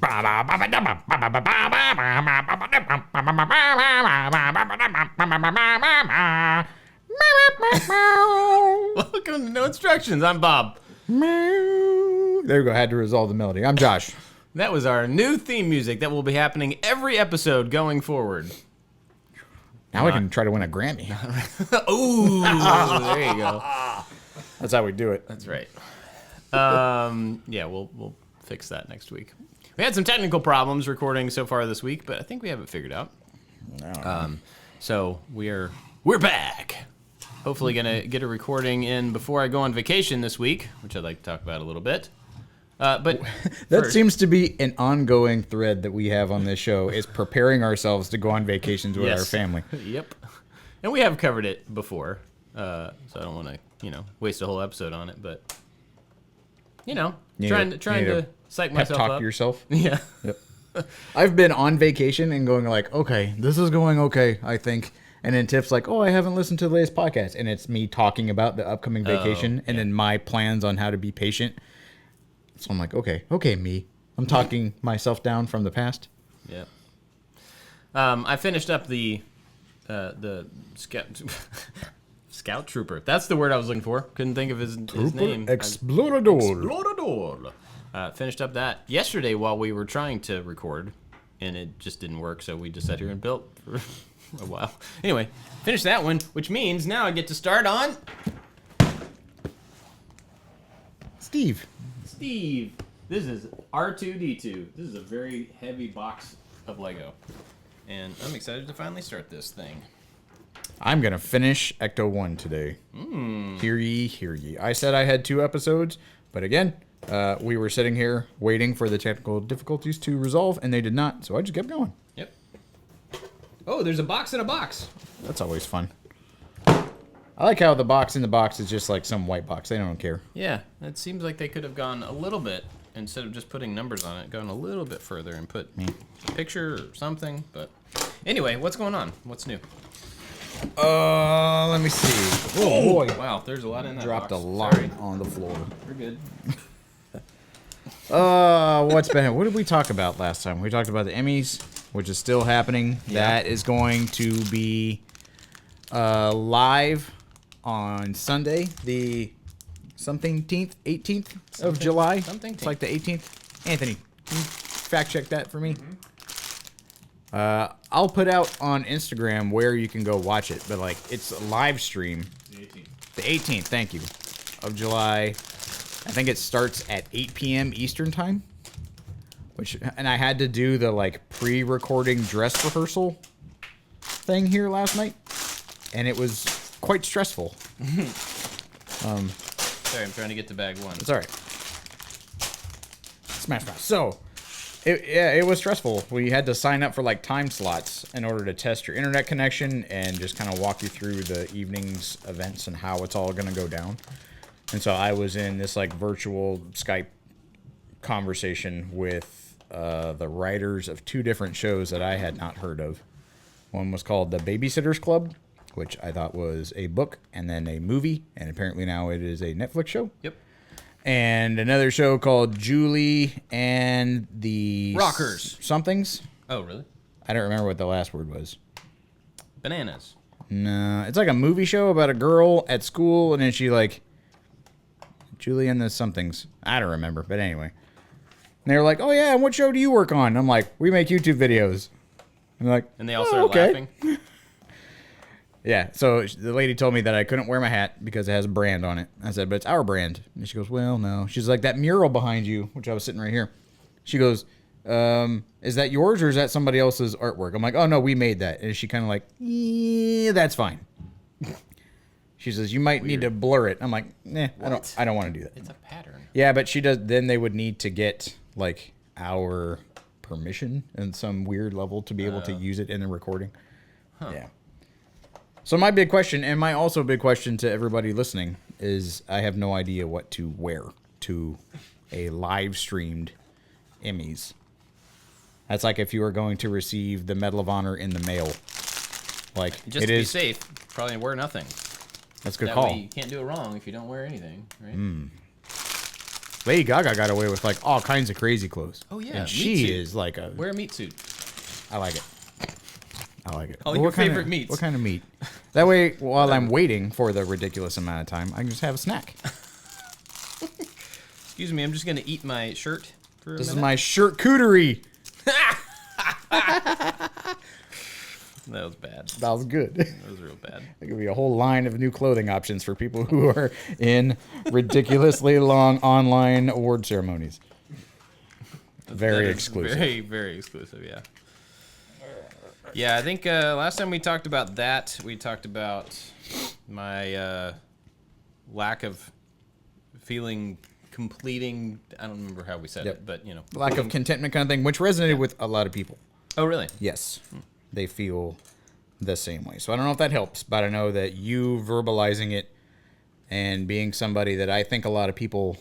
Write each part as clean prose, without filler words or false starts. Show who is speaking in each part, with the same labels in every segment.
Speaker 1: Welcome to No Instructions. I'm Bob.
Speaker 2: There we go. I had to resolve the melody. I'm Josh.
Speaker 1: That was our new theme music that will be happening every episode going forward.
Speaker 2: Now I can try to win a Grammy.
Speaker 1: Ooh, there you go.
Speaker 2: That's how we do it.
Speaker 1: That's right. Yeah, we'll fix that next week. We had some technical problems recording so far this week, but I think we have it figured out. So we're back. Hopefully gonna get a recording in before I go on vacation this week, which I'd like to talk about a little bit. But
Speaker 2: that seems to be an ongoing thread that we have on this show, is preparing ourselves to go on vacations with our family.
Speaker 1: Yep. And we have covered it before, so I don't want to, waste a whole episode on it, but, trying to psych myself up.
Speaker 2: Talk to yourself.
Speaker 1: Yeah.
Speaker 2: Yep. I've been on vacation and going like, okay, this is going okay, I think. And then Tiff's like, oh, I haven't listened to the latest podcast. And it's me talking about the upcoming vacation and then my plans on how to be patient. So I'm like, okay, me. I'm talking myself down from the past.
Speaker 1: Yeah. I finished up the scout trooper. That's the word I was looking for. Couldn't think of his name.
Speaker 2: Explorador.
Speaker 1: Finished up that yesterday while we were trying to record, and it just didn't work. So we just sat here and built for a while. Anyway, finished that one, which means now I get to start on
Speaker 2: Steve.
Speaker 1: This is R2-D2. This is a very heavy box of Lego, and I'm excited to finally start this thing.
Speaker 2: I'm going to finish Ecto 1 today. Hear ye, hear ye. I said I had 2 episodes, but again, we were sitting here waiting for the technical difficulties to resolve, and they did not, so I just kept going.
Speaker 1: Yep. Oh, there's a box in a box.
Speaker 2: That's always fun. I like how the box in the box is just like some white box. They don't care.
Speaker 1: Yeah, it seems like they could have gone a little bit, instead of just putting numbers on it, gone a little bit further and put a picture or something. But anyway, what's going on? What's new?
Speaker 2: Let me see. Oh boy.
Speaker 1: Wow, there's a lot in that
Speaker 2: Dropped
Speaker 1: box.
Speaker 2: a lot
Speaker 1: Sorry.
Speaker 2: on the floor.
Speaker 1: We're good.
Speaker 2: What's been? What did we talk about last time? We talked about the Emmys, which is still happening.
Speaker 1: Yeah.
Speaker 2: That is going to be live on Sunday, the 18th of July. It's like the 18th. Anthony, can you fact check that for me? I'll put out on Instagram where you can go watch it, but like it's a live stream. The 18th, thank you, of July. I think it starts at 8 p.m. Eastern time. And I had to do the like pre-recording dress rehearsal thing here last night, and it was quite stressful.
Speaker 1: Sorry, I'm trying to get to bag one.
Speaker 2: It's all right. Smash. So, it was stressful. We had to sign up for like time slots in order to test your internet connection and just kind of walk you through the evening's events and how it's all going to go down. And so I was in this like virtual Skype conversation with the writers of 2 different shows that I had not heard of. One was called The Babysitters Club, which I thought was a book and then a movie, and apparently now it is a Netflix show.
Speaker 1: Yep.
Speaker 2: And another show called Julie and the
Speaker 1: Rockers.
Speaker 2: Somethings.
Speaker 1: Oh, really?
Speaker 2: I don't remember what the last word was.
Speaker 1: Bananas.
Speaker 2: No, it's like a movie show about a girl at school, and then she like Julie and the Somethings. I don't remember, but anyway. And they were like, "Oh yeah, and what show do you work on?" And I'm like, "We make YouTube videos." And they're like,
Speaker 1: And they all started laughing.
Speaker 2: Yeah, so the lady told me that I couldn't wear my hat because it has a brand on it. I said, but it's our brand. And she goes, well, no. She's like, that mural behind you, which I was sitting right here. She goes, is that yours or is that somebody else's artwork? I'm like, oh, no, we made that. And she kind of like, yeah, that's fine. She says, you might need to blur it. I'm like, nah, I don't want to do that.
Speaker 1: It's a pattern.
Speaker 2: Yeah, but she does. Then they would need to get like our permission in some weird level to be able to use it in the recording. Huh. Yeah. So my big question, and my also big question to everybody listening, is I have no idea what to wear to a live streamed Emmys. That's like if you were going to receive the Medal of Honor in the mail. Like
Speaker 1: just to be safe, probably wear nothing.
Speaker 2: That's a good
Speaker 1: that
Speaker 2: call.
Speaker 1: Way you can't do it wrong if you don't wear anything, right?
Speaker 2: Lady Gaga got away with like all kinds of crazy clothes.
Speaker 1: Oh yeah,
Speaker 2: and
Speaker 1: meat
Speaker 2: she
Speaker 1: suit.
Speaker 2: is like a.
Speaker 1: Wear a meat suit.
Speaker 2: I like it. I like it.
Speaker 1: All
Speaker 2: Well,
Speaker 1: your
Speaker 2: what kind
Speaker 1: favorite
Speaker 2: of,
Speaker 1: meats.
Speaker 2: What kind of meat? That way, while I'm waiting for the ridiculous amount of time, I can just have a snack.
Speaker 1: Excuse me, I'm just gonna eat my shirt for a
Speaker 2: This is
Speaker 1: minute.
Speaker 2: my charcuterie.
Speaker 1: That was bad.
Speaker 2: That was good.
Speaker 1: That was real bad.
Speaker 2: There could be a whole line of new clothing options for people who are in ridiculously long online award ceremonies. Very
Speaker 1: That is
Speaker 2: exclusive.
Speaker 1: Very, very exclusive, yeah. Yeah, I think last time we talked about that, we talked about my lack of feeling completing. I don't remember how we said it, but, you know.
Speaker 2: Lack of contentment kind of thing, which resonated with a lot of people.
Speaker 1: Oh, really?
Speaker 2: Yes. They feel the same way. So I don't know if that helps, but I know that you verbalizing it and being somebody that I think a lot of people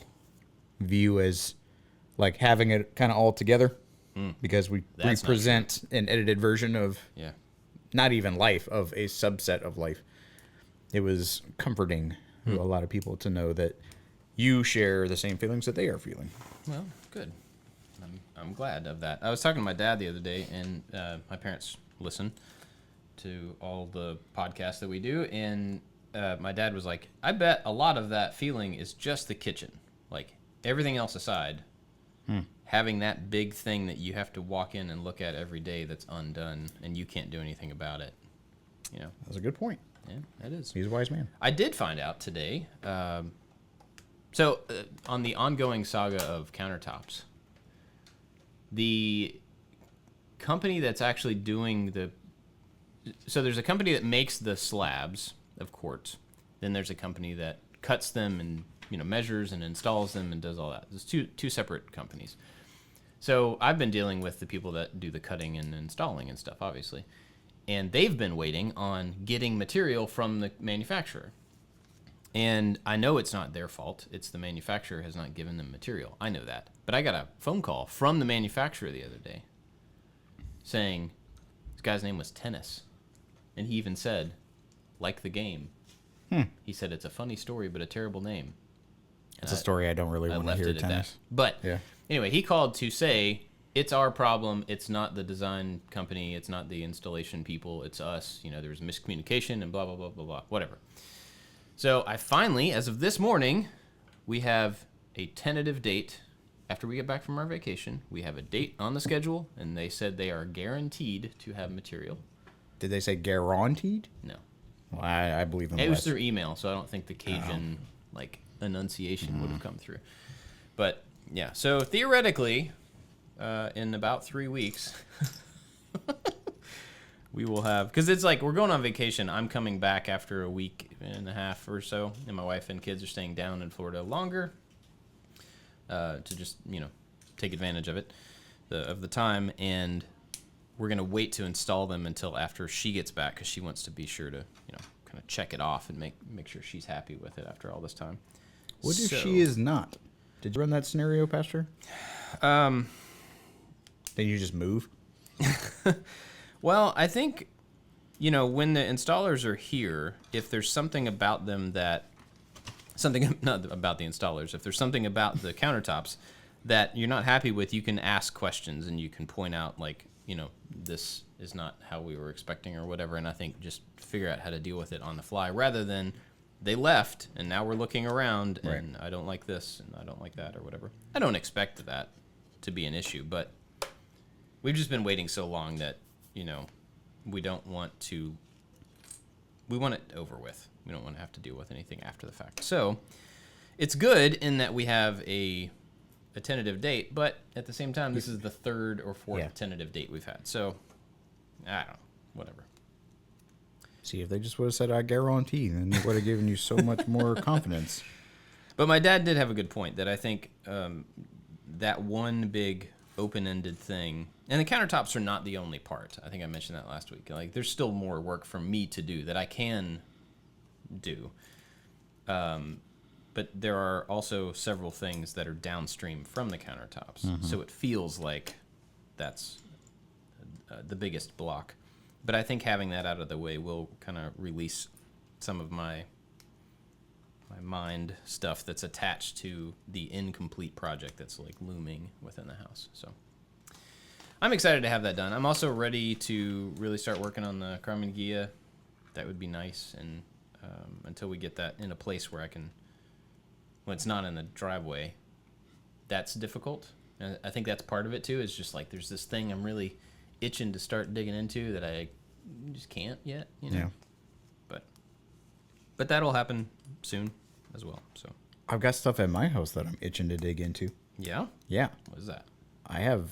Speaker 2: view as like having it kind of all together because we present an edited version of not even life, of a subset of life. It was comforting to a lot of people to know that you share the same feelings that they are feeling.
Speaker 1: Well, good. I'm glad of that. I was talking to my dad the other day, and my parents listen to all the podcasts that we do, and my dad was like, I bet a lot of that feeling is just the kitchen. Like, everything else aside, having that big thing that you have to walk in and look at every day that's undone, and you can't do anything about it. You know,
Speaker 2: That's a good point.
Speaker 1: Yeah, that is.
Speaker 2: He's a wise man.
Speaker 1: I did find out today. On the ongoing saga of Countertops, the company that's actually doing so there's a company that makes the slabs of quartz. Then there's a company that cuts them and measures and installs them and does all that. There's two separate companies. So I've been dealing with the people that do the cutting and installing and stuff, obviously, and they've been waiting on getting material from the manufacturer. And I know it's not their fault. It's the manufacturer has not given them material. I know that. But I got a phone call from the manufacturer the other day saying this guy's name was Tennis. And he even said, like the game. He said it's a funny story, but a terrible name.
Speaker 2: It's a story I don't really want to hear, Tennis.
Speaker 1: But anyway, he called to say, it's our problem. It's not the design company. It's not the installation people. It's us. There was miscommunication and blah, blah, blah, blah, blah, whatever. So I finally, as of this morning, we have a tentative date. After we get back from our vacation, we have a date on the schedule, and they said they are guaranteed to have material.
Speaker 2: Did they say guaranteed?
Speaker 1: No.
Speaker 2: Well, I believe them.
Speaker 1: It was through email, so I don't think the Cajun enunciation would have come through. But yeah, so theoretically, in about 3 weeks, we will have, because it's like we're going on vacation. I'm coming back after a week and a half or so, and my wife and kids are staying down in Florida longer to just take advantage of it, of the time, and we're gonna wait to install them until after she gets back because she wants to be sure to kind of check it off and make sure she's happy with it after all this time.
Speaker 2: What if she is not? Did you run that scenario past her? Then you just move?
Speaker 1: Well, I think, when the installers are here, if there's something about them not about the installers, if there's something about the countertops that you're not happy with, you can ask questions and you can point out, this is not how we were expecting or whatever, and I think just figure out how to deal with it on the fly rather than they left and now we're looking around and I don't like this and I don't like that or whatever. I don't expect that to be an issue, but we've just been waiting so long that, we don't want to, we want it over with. We don't want to have to deal with anything after the fact. So it's good in that we have a tentative date, but at the same time, this is the third or fourth tentative date we've had. So, I don't know, whatever.
Speaker 2: See, if they just would have said, I guarantee, then they would have given you so much more confidence.
Speaker 1: But my dad did have a good point that I think that one big open-ended thing, and the countertops are not the only part. I think I mentioned that last week. Like, there's still more work for me to do that I can do. But there are also several things that are downstream from the countertops. Mm-hmm. So it feels like that's the biggest block. But I think having that out of the way will kind of release some of my mind stuff that's attached to the incomplete project that's like looming within the house. So I'm excited to have that done. I'm also ready to really start working on the Carmen Gia. That would be nice, and until we get that in a place where I can, when it's not in the driveway, that's difficult. And I think that's part of it too. Is just like there's this thing I'm really itching to start digging into that I just can't yet. You know. Yeah. But that'll happen soon as well. So
Speaker 2: I've got stuff at my house that I'm itching to dig into.
Speaker 1: Yeah.
Speaker 2: Yeah.
Speaker 1: What is that?
Speaker 2: I have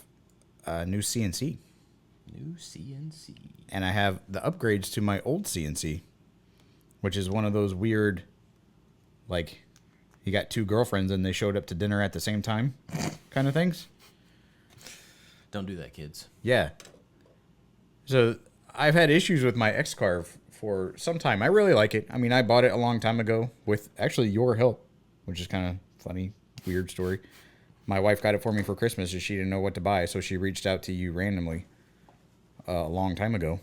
Speaker 2: a new CNC.
Speaker 1: New CNC.
Speaker 2: And I have the upgrades to my old CNC, which is one of those weird, like, you got two girlfriends and they showed up to dinner at the same time kind of things.
Speaker 1: Don't do that, kids.
Speaker 2: Yeah. So I've had issues with my X-Carve for some time. I really like it. I mean, I bought it a long time ago with actually your help, which is kind of funny, weird story. My wife got it for me for Christmas and she didn't know what to buy, so she reached out to you randomly a long time ago,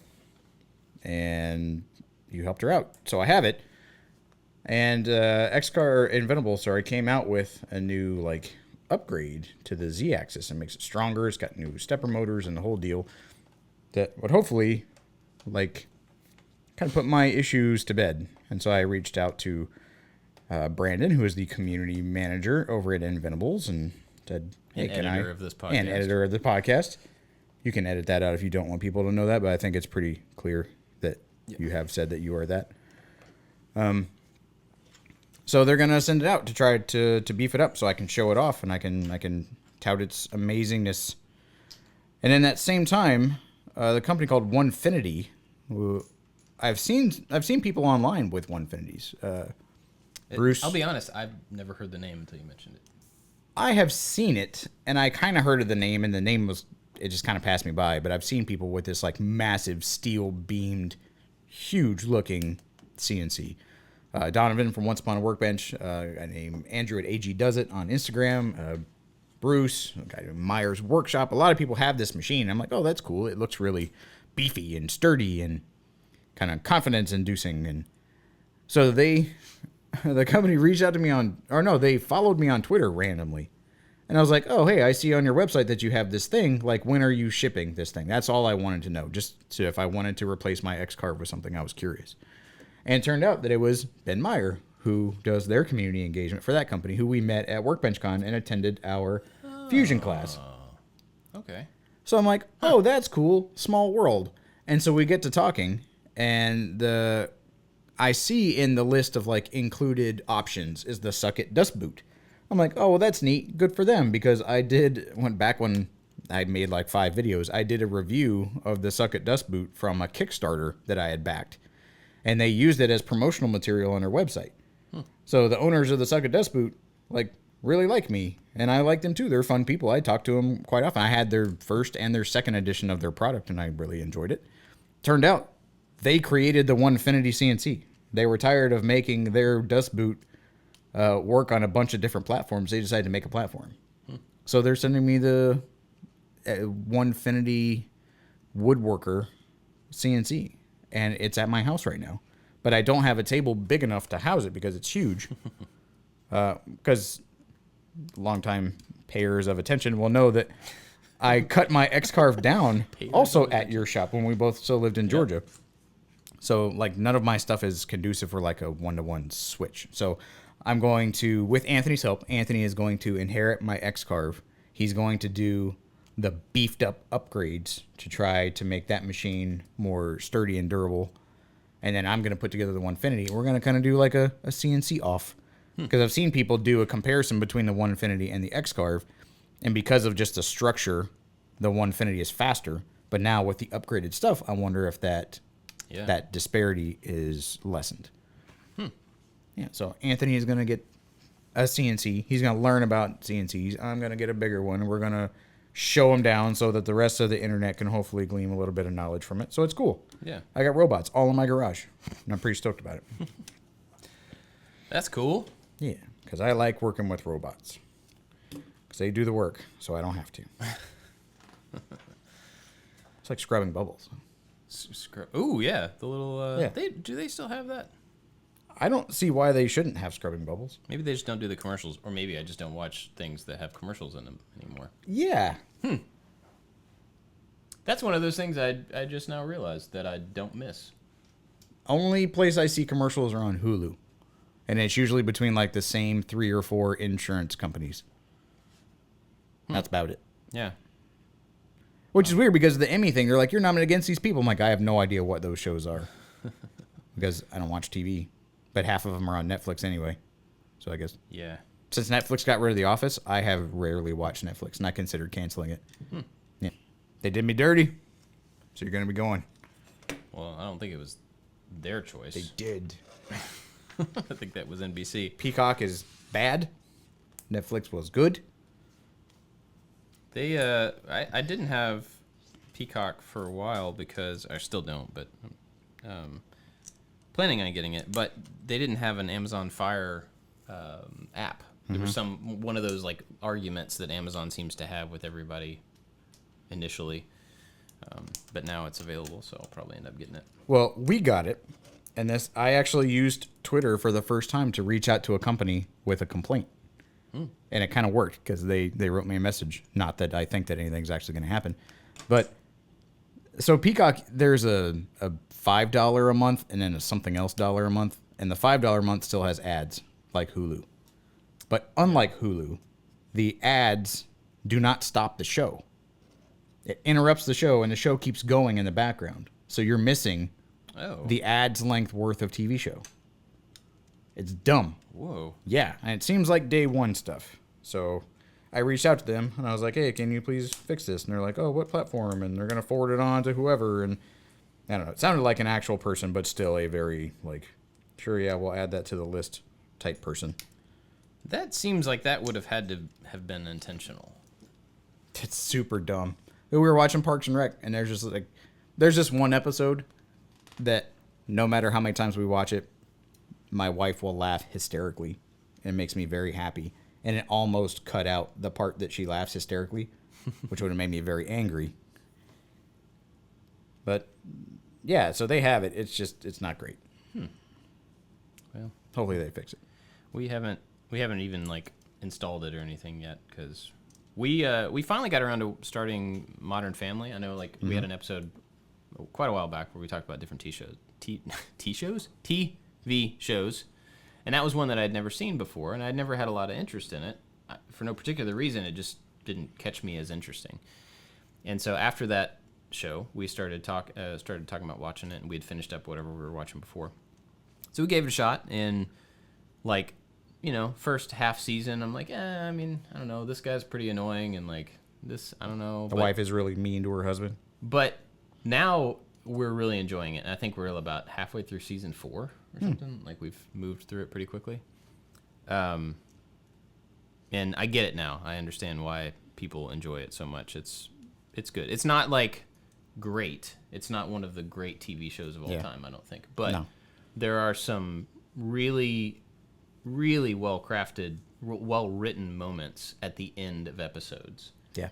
Speaker 2: and you helped her out. So I have it. And Invenable, came out with a new like upgrade to the Z-axis and makes it stronger. It's got new stepper motors and the whole deal that would hopefully like kind of put my issues to bed. And so I reached out to Brandon, who is the community manager over at Inventables, and said, "Hey,
Speaker 1: and editor of this podcast.
Speaker 2: And editor of the podcast. You can edit that out if you don't want people to know that, but I think it's pretty clear that you have said that you are that. So they're gonna send it out to try to beef it up, so I can show it off and I can tout its amazingness. And in that same time, the company called Onefinity, who I've seen people online with Onefinities. Bruce,
Speaker 1: I'll be honest, I've never heard the name until you mentioned it.
Speaker 2: I have seen it, and I kind of heard of the name, and the name it just kind of passed me by. But I've seen people with this like massive steel beamed, huge looking CNC. Donovan from Once Upon a Workbench, a guy named Andrew at AG Does It on Instagram, Bruce, a guy named Myers Workshop. A lot of people have this machine. I'm like, oh, that's cool. It looks really beefy and sturdy and kind of confidence inducing. And so the company reached out to me they followed me on Twitter randomly. And I was like, oh, hey, I see on your website that you have this thing. Like, when are you shipping this thing? That's all I wanted to know. Just so if I wanted to replace my X-Carve with something, I was curious. And it turned out that it was Ben Meyer, who does their community engagement for that company, who we met at WorkbenchCon and attended our Fusion class.
Speaker 1: Okay.
Speaker 2: So I'm like, oh, that's cool. Small world. And so we get to talking, and I see in the list of like included options is the Suck It Dust Boot. I'm like, oh, well, that's neat. Good for them, because went back when I made like 5 videos, I did a review of the Suck It Dust Boot from a Kickstarter that I had backed. And they used it as promotional material on their website. So the owners of the Suck It Dust Boot really like me, and I like them too. They're fun people. I talk to them quite often. I had their first and their second edition of their product, and I really enjoyed it. Turned out they created the Onefinity CNC. They were tired of making their dust boot work on a bunch of different platforms. They decided to make a platform. So they're sending me the Onefinity Woodworker CNC. And it's at my house right now. But I don't have a table big enough to house it because it's huge. Because longtime payers of attention will know that I cut my X-Carve down also at your shop when we both still lived in Georgia. So like none of my stuff is conducive for like a one-to-one switch. So I'm going to, with Anthony's help, Anthony is going to inherit my X-Carve. He's going to do the beefed up upgrades to try to make that machine more sturdy and durable. And then I'm going to put together the Onefinity. We're going to kind of do like a CNC off. Because I've seen people do a comparison between the Onefinity and the X-Carve. And because of just the structure, the Onefinity is faster. But now with the upgraded stuff, I wonder if that disparity is lessened. Yeah, so Anthony is going to get a CNC. He's going to learn about CNCs. I'm going to get a bigger one. We're going to show them down so that the rest of the internet can hopefully glean a little bit of knowledge from it. So it's cool.
Speaker 1: Yeah.
Speaker 2: I got robots all in my garage, and I'm pretty stoked about it.
Speaker 1: That's cool.
Speaker 2: Yeah, because I like working with robots. Because they do the work, so I don't have to. It's like scrubbing bubbles.
Speaker 1: Ooh, yeah. The little...
Speaker 2: Yeah.
Speaker 1: Do they still have that?
Speaker 2: I don't see why they shouldn't have scrubbing bubbles.
Speaker 1: Maybe they just don't do the commercials, or maybe I just don't watch things that have commercials in them anymore.
Speaker 2: Yeah.
Speaker 1: That's one of those things I just now realized that I don't miss.
Speaker 2: Only place I see commercials are on Hulu. And it's usually between like the same 3 or 4 insurance companies. That's about it.
Speaker 1: Yeah.
Speaker 2: Which is weird because of the Emmy thing. They're like, you're nominated against these people. I'm like, I have no idea what those shows are. Because I don't watch TV. But half of them are on Netflix anyway. So I guess.
Speaker 1: Yeah.
Speaker 2: Since Netflix got rid of The Office, I have rarely watched Netflix. And I considered canceling it. Yeah. They did me dirty. So you're going to be going.
Speaker 1: Well, I don't think it was their choice.
Speaker 2: They did.
Speaker 1: I think that was NBC.
Speaker 2: Peacock is bad. Netflix was good.
Speaker 1: They, I didn't have Peacock for a while because I still don't, but planning on getting it. But they didn't have an Amazon Fire app. There was one of those like arguments that Amazon seems to have with everybody initially, but now it's available, so I'll probably end up getting it.
Speaker 2: Well, we got it. And I actually used Twitter for the first time to reach out to a company with a complaint. And it kind of worked because they wrote me a message. Not that I think that anything's actually going to happen. But so Peacock, there's a $5 a month and then a something else dollar a month. And the $5 a month still has ads like Hulu. But unlike Hulu, the ads do not stop the show. It interrupts the show and the show keeps going in the background. So you're missing the ads length worth of TV show. It's dumb.
Speaker 1: Whoa.
Speaker 2: Yeah, and it seems like day one stuff. So I reached out to them, and I was like, hey, can you please fix this? And they're like, oh, what platform? And they're going to forward it on to whoever. And I don't know. It sounded like an actual person, but still a very, like, sure, yeah, we'll add that to the list type person.
Speaker 1: That seems like that would have had to have been intentional.
Speaker 2: It's super dumb. We were watching Parks and Rec, and there's just one episode that no matter how many times we watch it, my wife will laugh hysterically. And it makes me very happy. And it almost cut out the part that she laughs hysterically, which would have made me very angry. But, yeah, so they have it. It's not great.
Speaker 1: Well,
Speaker 2: hopefully they fix it.
Speaker 1: We haven't even, like, installed it or anything yet, because we finally got around to starting Modern Family. I know, like, we had an episode quite a while back where we talked about different TV shows, and that was one that I'd never seen before, and I'd never had a lot of interest in it. For no particular reason, it just didn't catch me as interesting. And so after that show, we started talking about watching it, and we had finished up whatever we were watching before. So we gave it a shot, and like, you know, first half season, I'm like, I mean, I don't know, this guy's pretty annoying, and like this, I don't know.
Speaker 2: The wife is really mean to her husband.
Speaker 1: But now we're really enjoying it, and I think we're about halfway through season 4 or something. Like, we've moved through it pretty quickly. And I get it now. I understand why people enjoy it so much. It's good. It's not like great. It's not one of the great TV shows of all time, I don't think. But there are some really, really well-crafted, well-written moments at the end of episodes. Yeah.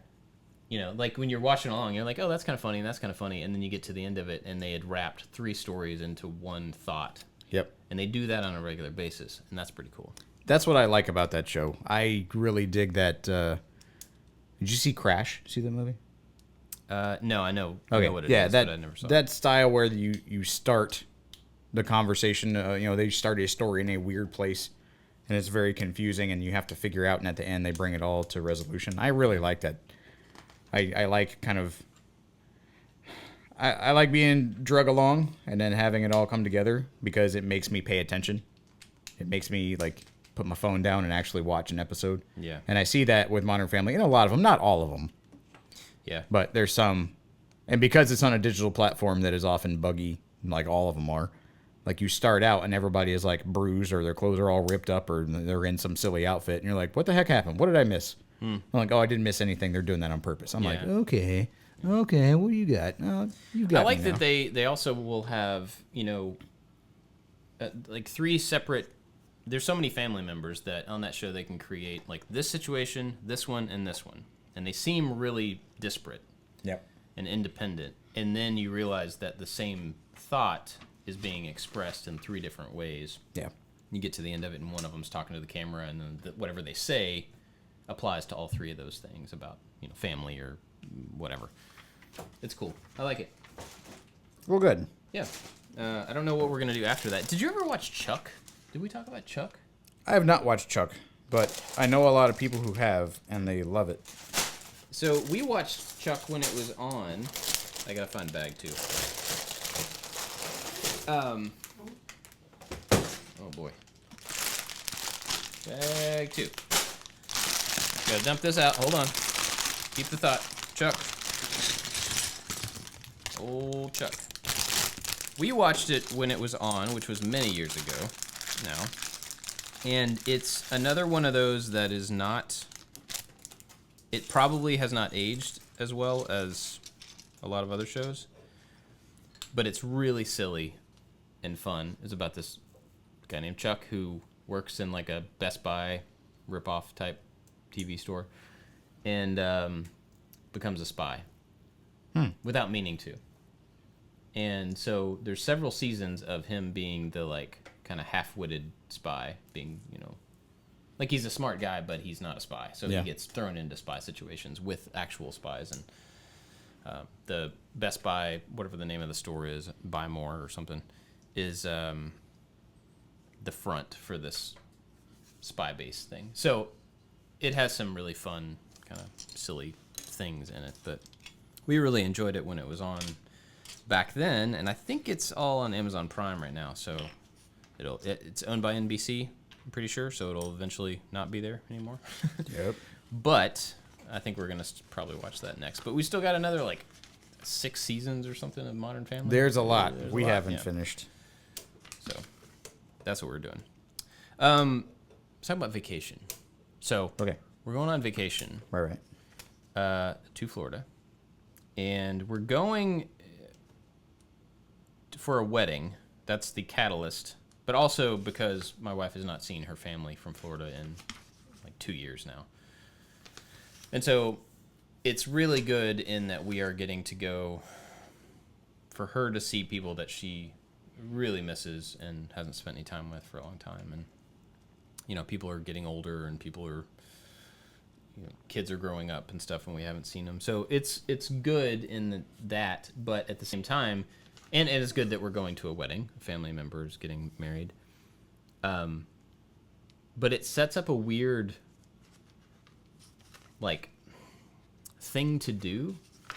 Speaker 1: You know, like when you're watching along, you're like, oh, that's kind of funny, and that's kind of funny. And then you get to the end of it, and they had wrapped 3 stories into one thought. Yep. And they do that on a regular basis, and that's pretty cool.
Speaker 2: That's what I like about that show. I really dig that. Did you see Crash? See the movie?
Speaker 1: No, I know what it is, but I never saw it.
Speaker 2: That style where you start the conversation, they start a story in a weird place, and it's very confusing, and you have to figure out, and at the end, they bring it all to resolution. I really like that. I like kind of... I like being drug along and then having it all come together because it makes me pay attention. It makes me, like, put my phone down and actually watch an episode. Yeah. And I see that with Modern Family, and a lot of them, not all of them. Yeah. But there's some... And because it's on a digital platform that is often buggy, like all of them are, like you start out and everybody is, like, bruised or their clothes are all ripped up or they're in some silly outfit, and you're like, what the heck happened? What did I miss? I'm like, oh, I didn't miss anything. They're doing that on purpose. I'm like, okay, what do you got? You got.
Speaker 1: I like that they also will have, like 3 separate. There's so many family members that on that show they can create like this situation, this one, and this one, and they seem really disparate. Yep. And independent, and then you realize that the same thought is being expressed in 3 different ways.
Speaker 2: Yeah.
Speaker 1: You get to the end of it, and one of them's talking to the camera, and then whatever they say applies to all 3 of those things about, family or whatever. It's cool. I like it.
Speaker 2: Well, good.
Speaker 1: Yeah. I don't know what we're going to do after that. Did you ever watch Chuck? Did we talk about Chuck?
Speaker 2: I have not watched Chuck, but I know a lot of people who have, and they love it.
Speaker 1: So we watched Chuck when it was on. I got to find bag, too. Oh, boy. Bag 2. Gotta dump this out. Hold on. Keep the thought. Chuck. Old Chuck. We watched it when it was on, which was many years ago now. And it's another one of those that is not... It probably has not aged as well as a lot of other shows. But it's really silly and fun. It's about this guy named Chuck who works in like a Best Buy ripoff type TV store and becomes a spy without meaning to. And so there's several seasons of him being the like kind of half-witted spy, being, like he's a smart guy, but he's not a spy. So he gets thrown into spy situations with actual spies. And the Best Buy, whatever the name of the store is, Buy More or something, is the front for this spy-based thing. So it has some really fun, kind of silly things in it. But we really enjoyed it when it was on back then, and I think it's all on Amazon Prime right now. So it's owned by NBC, I'm pretty sure. So it'll eventually not be there anymore.
Speaker 2: Yep.
Speaker 1: But I think we're gonna probably watch that next. But we still got another like 6 seasons or something of Modern Family.
Speaker 2: There's a lot.
Speaker 1: There's
Speaker 2: We
Speaker 1: a lot,
Speaker 2: haven't finished.
Speaker 1: So that's what we're doing. Let's talk about vacation. So we're going on vacation.
Speaker 2: Right.
Speaker 1: To Florida, and we're going for a wedding. That's the catalyst, but also because my wife has not seen her family from Florida in like 2 years now. And so it's really good in that we are getting to go for her to see people that she really misses and hasn't spent any time with for a long time. And, people are getting older and people are, kids are growing up and stuff and we haven't seen them. So it's good in that, but at the same time, and it is good that we're going to a wedding, a family member is getting married. But it sets up a weird, like, thing to do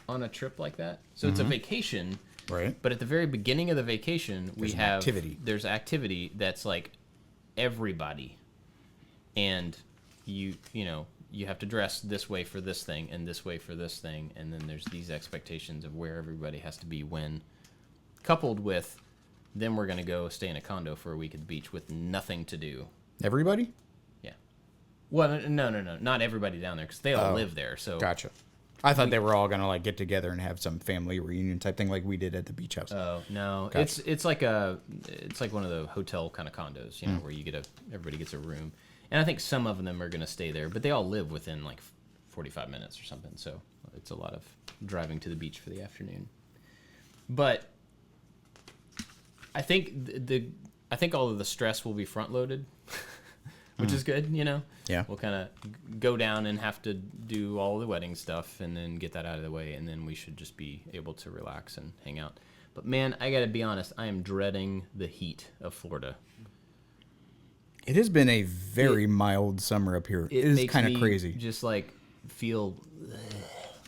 Speaker 1: on a trip like that. So it's a vacation,
Speaker 2: right?
Speaker 1: But at the very beginning of the vacation, there's activity that's like everybody, and you have to dress this way for this thing and this way for this thing, and then there's these expectations of where everybody has to be when, coupled with, then we're gonna go stay in a condo for a week at the beach with nothing to do.
Speaker 2: Everybody?
Speaker 1: Yeah. Well, no, not everybody down there because they all live there. So
Speaker 2: gotcha. I thought they were all gonna like get together and have some family reunion type thing like we did at the beach house.
Speaker 1: Oh no,
Speaker 2: Gotcha.
Speaker 1: it's like one of the hotel kind of condos, where everybody gets a room, and I think some of them are gonna stay there, but they all live within like 45 minutes or something. So it's a lot of driving to the beach for the afternoon. But I think I think all of the stress will be front loaded, which is good,
Speaker 2: Yeah.
Speaker 1: We'll kind of go down and have to do all the wedding stuff and then get that out of the way, and then we should just be able to relax and hang out. But man, I gotta be honest, I am dreading the heat of Florida.
Speaker 2: It has been a very mild summer up here. It is kind of crazy.
Speaker 1: Just like feel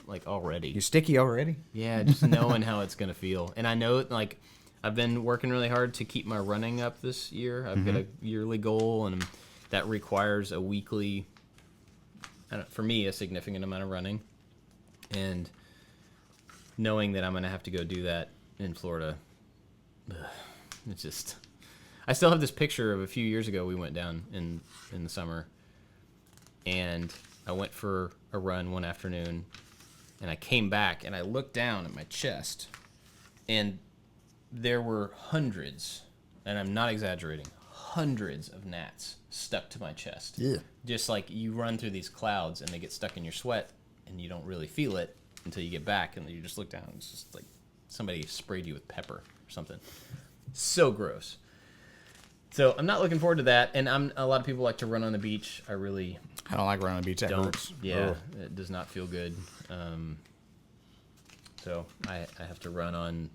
Speaker 1: like already.
Speaker 2: You sticky already?
Speaker 1: Yeah, just knowing how it's gonna feel. And I know, like, I've been working really hard to keep my running up this year. I've got a yearly goal, and that requires a weekly, for me, a significant amount of running. And knowing that I'm going to have to go do that in Florida, it's just... I still have this picture of a few years ago we went down in the summer, and I went for a run one afternoon, and I came back, and I looked down at my chest, and there were hundreds, and I'm not exaggerating, hundreds of gnats stuck to my chest.
Speaker 2: Yeah.
Speaker 1: Just like you run through these clouds and they get stuck in your sweat and you don't really feel it until you get back and you just look down and it's just like somebody sprayed you with pepper or something. So gross. So I'm not looking forward to that. And a lot of people like to run on the beach. I really
Speaker 2: I don't like running on the beach. That
Speaker 1: don't.
Speaker 2: hurts.
Speaker 1: Yeah,
Speaker 2: Ugh.
Speaker 1: it does not feel good. So I have to run on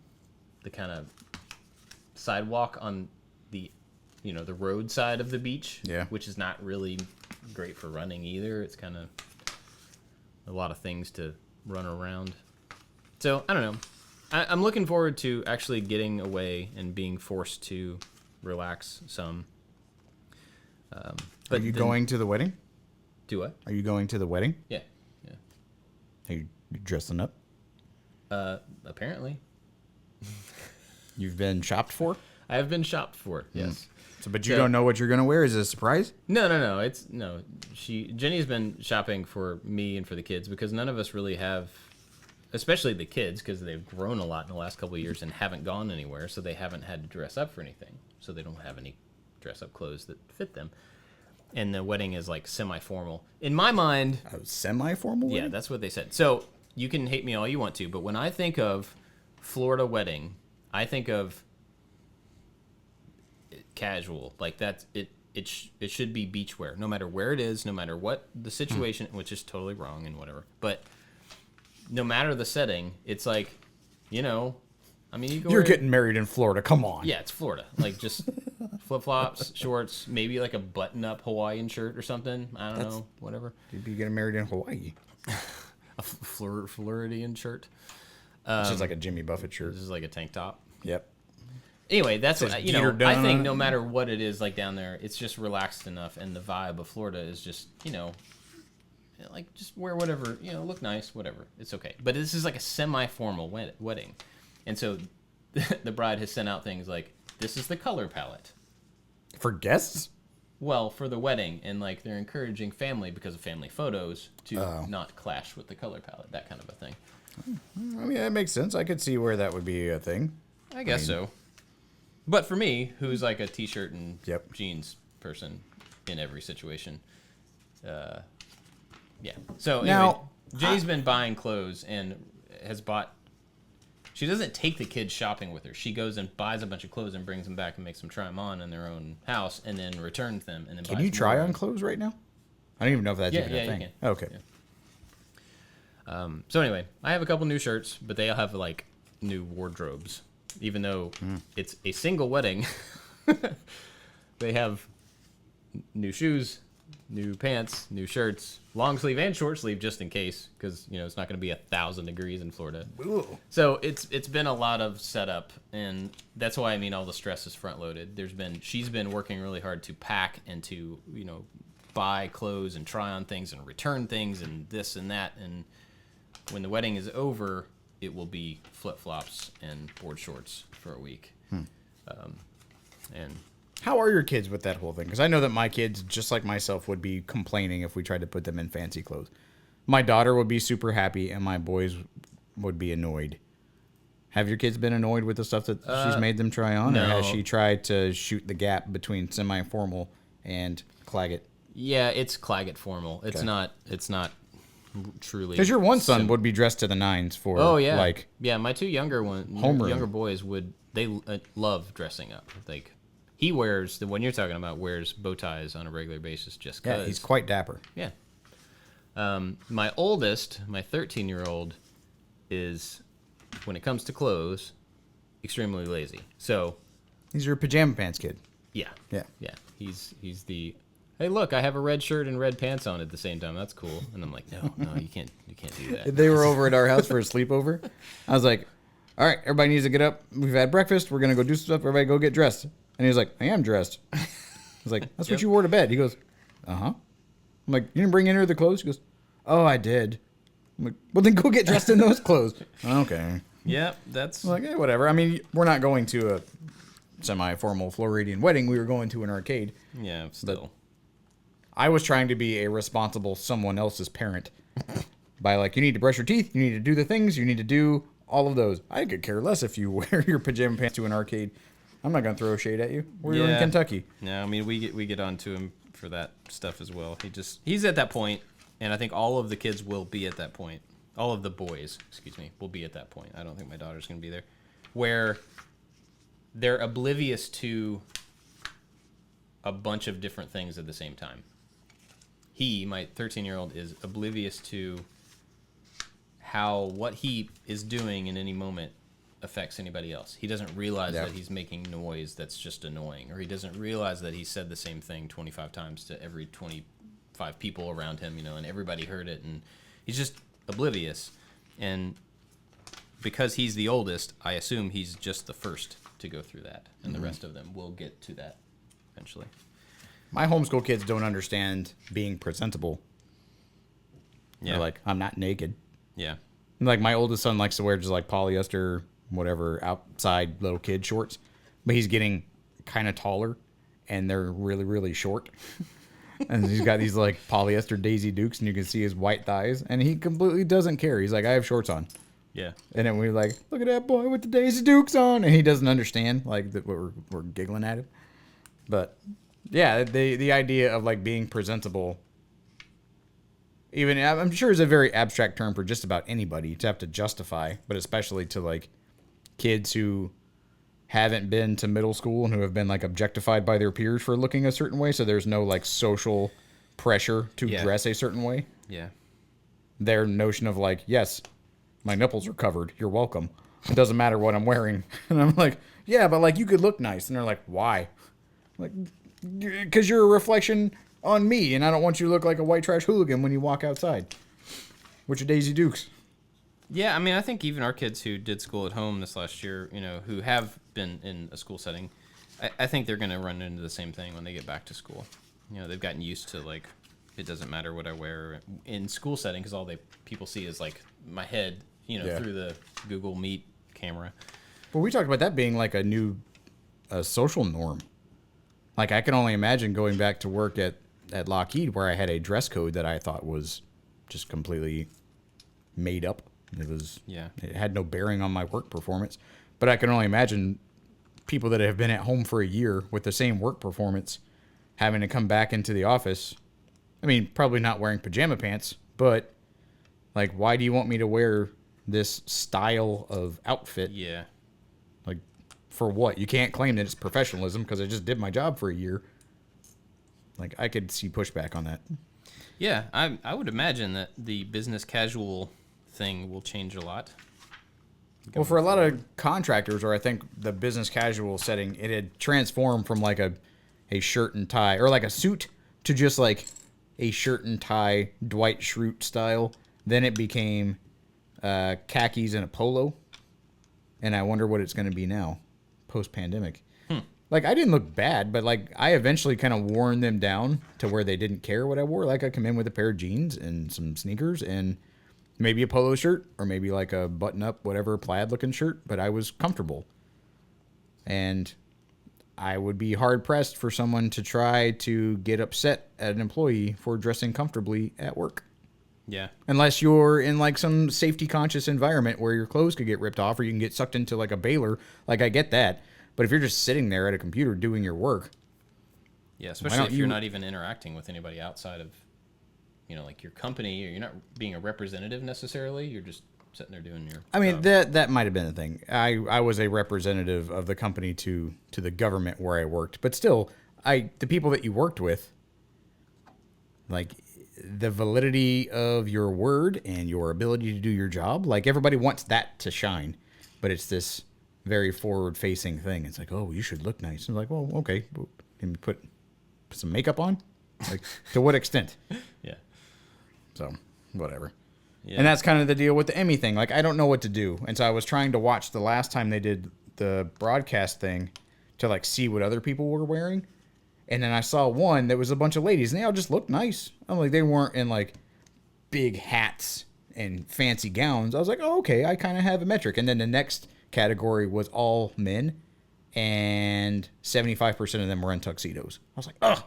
Speaker 1: the kind of sidewalk on the, the road side of the beach.
Speaker 2: Yeah.
Speaker 1: Which is not really great for running either. It's kind of a lot of things to run around. So I don't know. I'm looking forward to actually getting away and being forced to relax some.
Speaker 2: Are you going to the wedding?
Speaker 1: Do what?
Speaker 2: Are you going to the wedding?
Speaker 1: Yeah.
Speaker 2: Are you dressing up?
Speaker 1: Apparently.
Speaker 2: You've been shopped for?
Speaker 1: I have been shopped for, yes.
Speaker 2: So, but you don't know what you're going to wear? Is it a surprise?
Speaker 1: No. Jenny's been shopping for me and for the kids because none of us really have, especially the kids, because they've grown a lot in the last couple of years and haven't gone anywhere, so they haven't had to dress up for anything. So they don't have any dress-up clothes that fit them. And the wedding is like semi-formal. In my mind...
Speaker 2: A semi-formal wedding?
Speaker 1: Yeah, that's what they said. So you can hate me all you want to, but when I think of Florida wedding, I think of casual. Like that's it. It should be beachwear, no matter where it is, no matter what the situation, which is totally wrong and whatever. But no matter the setting, it's like, I mean,
Speaker 2: You're getting married in Florida. Come on.
Speaker 1: Yeah, it's Florida. Like just flip-flops, shorts, maybe like a button-up Hawaiian shirt or something. I don't know, whatever.
Speaker 2: You'd be getting married in Hawaii.
Speaker 1: A Floridian shirt.
Speaker 2: It's just like a Jimmy Buffett shirt.
Speaker 1: This is like a tank top.
Speaker 2: Yep.
Speaker 1: Anyway, that's what,
Speaker 2: Dieter
Speaker 1: I
Speaker 2: done.
Speaker 1: think no matter what it is like down there, it's just relaxed enough, and the vibe of Florida is just, like just wear whatever, look nice, whatever. It's okay. But this is like a semi-formal wedding. And so the bride has sent out things like, this is the color palette.
Speaker 2: For guests?
Speaker 1: Well, for the wedding, and like they're encouraging family because of family photos to not clash with the color palette, that kind of a thing.
Speaker 2: I mean, that makes sense. I could see where that would be a thing.
Speaker 1: I guess so. But for me, who's like a t-shirt and
Speaker 2: Yep.
Speaker 1: jeans person in every situation, yeah. So anyway,
Speaker 2: Now,
Speaker 1: Jay's been buying clothes and has bought. She doesn't take the kids shopping with her. She goes and buys a bunch of clothes and brings them back and makes them try them on in their own house, and then returns them. And then
Speaker 2: Can
Speaker 1: buys
Speaker 2: you try
Speaker 1: more.
Speaker 2: on clothes right now? I don't even know if that's even a
Speaker 1: you
Speaker 2: thing.
Speaker 1: can.
Speaker 2: Okay.
Speaker 1: Yeah. So anyway, I have a couple new shirts, but they all have like new wardrobes. Even though it's a single wedding, they have new shoes, new pants, new shirts, long sleeve and short sleeve just in case, because it's not going to be 1,000 degrees in Florida.
Speaker 2: Ooh.
Speaker 1: So it's been a lot of setup, and that's why all the stress is front loaded. She's been working really hard to pack and to buy clothes and try on things and return things and this and that, and when the wedding is over, it will be flip-flops and board shorts for a week. And
Speaker 2: How are your kids with that whole thing? Because I know that my kids, just like myself, would be complaining if we tried to put them in fancy clothes. My daughter would be super happy, and my boys would be annoyed. Have your kids been annoyed with the stuff that she's made them try on?
Speaker 1: no.
Speaker 2: Or has she tried to shoot the gap between semi-formal and Claggett?
Speaker 1: yeah, it's Claggett formal. It's not truly.
Speaker 2: Because your one son would be dressed to the nines for,
Speaker 1: my two younger
Speaker 2: Homeroom.
Speaker 1: boys they love dressing up. Like he wears the one you're talking about wears bow ties on a regular basis just because.
Speaker 2: Yeah, he's quite dapper.
Speaker 1: Yeah. My oldest, my 13-year-old, is when it comes to clothes, extremely lazy. So.
Speaker 2: He's your pajama pants kid.
Speaker 1: Yeah.
Speaker 2: Yeah.
Speaker 1: Yeah. He's the. Hey, look! I have a red shirt and red pants on at the same time. That's cool. And I'm like, no, you can't do that.
Speaker 2: They were over at our house for a sleepover. I was like, all right, everybody needs to get up. We've had breakfast. We're going to go do some stuff. Everybody go get dressed. And he was like, I am dressed. I was like, that's what you wore to bed. He goes, uh-huh. I'm like, you didn't bring any other clothes? He goes, oh, I did. I'm like, well, then go get dressed in those clothes. Okay.
Speaker 1: Yeah, that's.
Speaker 2: I'm like, hey, whatever. I mean, we're not going to a semi-formal Floridian wedding. We were going to an arcade.
Speaker 1: Yeah, still.
Speaker 2: I was trying to be a responsible someone else's parent by like, you need to brush your teeth, you need to do the things, you need to do all of those. I could care less if you wear your pajama pants to an arcade. I'm not gonna throw shade at you. We're in Kentucky.
Speaker 1: No, I mean we get on to him for that stuff as well. He's at that point, and I think all of the kids will be at that point. All of the boys, will be at that point. I don't think my daughter's gonna be there, where they're oblivious to a bunch of different things at the same time. My 13-year-old, is oblivious to how what he is doing in any moment affects anybody else. He doesn't realize that he's making noise that's just annoying, or he doesn't realize that he said the same thing 25 times to every 25 people around him, and everybody heard it, and he's just oblivious. And because he's the oldest, I assume he's just the first to go through that, and the rest of them will get to that eventually.
Speaker 2: My homeschool kids don't understand being presentable. Yeah. They're like, I'm not naked.
Speaker 1: Yeah.
Speaker 2: Like, my oldest son likes to wear just like polyester, whatever, outside little kid shorts. But he's getting kind of taller, and they're really, really short. And he's got these like polyester Daisy Dukes, and you can see his white thighs. And he completely doesn't care. He's like, I have shorts on.
Speaker 1: Yeah.
Speaker 2: And then we're like, look at that boy with the Daisy Dukes on. And he doesn't understand, like, that we're giggling at him. But... yeah, the idea of like being presentable, even I'm sure is a very abstract term for just about anybody to have to justify, but especially to like kids who haven't been to middle school and who have been like objectified by their peers for looking a certain way, so there's no like social pressure to dress a certain way.
Speaker 1: Yeah.
Speaker 2: Their notion of like, yes, my nipples are covered, you're welcome. It doesn't matter what I'm wearing. And I'm like, yeah, but like you could look nice. And they're like, why? Like, because you're a reflection on me, and I don't want you to look like a white trash hooligan when you walk outside with your Daisy Dukes.
Speaker 1: Yeah, I mean, I think even our kids who did school at home this last year, who have been in a school setting, I think they're going to run into the same thing when they get back to school. They've gotten used to, like, it doesn't matter what I wear in school setting, because all people see is, like, my head, through the Google Meet camera.
Speaker 2: But we talked about that being, like, a social norm. Like, I can only imagine going back to work at Lockheed, where I had a dress code that I thought was just completely made up. It had no bearing on my work performance. But I can only imagine people that have been at home for a year with the same work performance having to come back into the office. I mean, probably not wearing pajama pants, but like, why do you want me to wear this style of outfit?
Speaker 1: Yeah.
Speaker 2: Like, for what? You can't claim that it's professionalism because I just did my job for a year. Like, I could see pushback on that.
Speaker 1: Yeah, I would imagine that the business casual thing will change a lot.
Speaker 2: Well, for a lot of contractors, or I think the business casual setting, it had transformed from like a shirt and tie, or like a suit, to just like a shirt and tie Dwight Schrute style. Then it became khakis and a polo. And I wonder what it's going to be now, post-pandemic. Like, I didn't look bad, but like I eventually kind of worn them down to where they didn't care what I wore. Like, I come in with a pair of jeans and some sneakers and maybe a polo shirt, or maybe like a button-up, whatever, plaid-looking shirt, but I was comfortable. And I would be hard-pressed for someone to try to get upset at an employee for dressing comfortably at work.
Speaker 1: Yeah.
Speaker 2: Unless you're in like some safety-conscious environment where your clothes could get ripped off, or you can get sucked into like a baler. Like, I get that. But if you're just sitting there at a computer doing your work...
Speaker 1: Yeah, especially if you're not even interacting with anybody outside of, like your company, or you're not being a representative necessarily. You're just sitting there doing your
Speaker 2: I mean,
Speaker 1: job.
Speaker 2: that might have been a thing. I was a representative of the company to the government where I worked. But still, the people that you worked with, like, the validity of your word and your ability to do your job, like, everybody wants that to shine. But it's this very forward-facing thing. It's like, oh, you should look nice. And like, well, okay, can you put some makeup on? Like, to what extent?
Speaker 1: Yeah.
Speaker 2: So, whatever.
Speaker 1: Yeah.
Speaker 2: And that's kind of the deal with the Emmy thing. Like, I don't know what to do. And so I was trying to watch the last time they did the broadcast thing to, like, see what other people were wearing. And then I saw one that was a bunch of ladies, and they all just looked nice. I'm like, they weren't in, like, big hats and fancy gowns. I was like, oh, okay, I kind of have a metric. And then the next category was all men, and 75% of them were in tuxedos. I was like, ugh.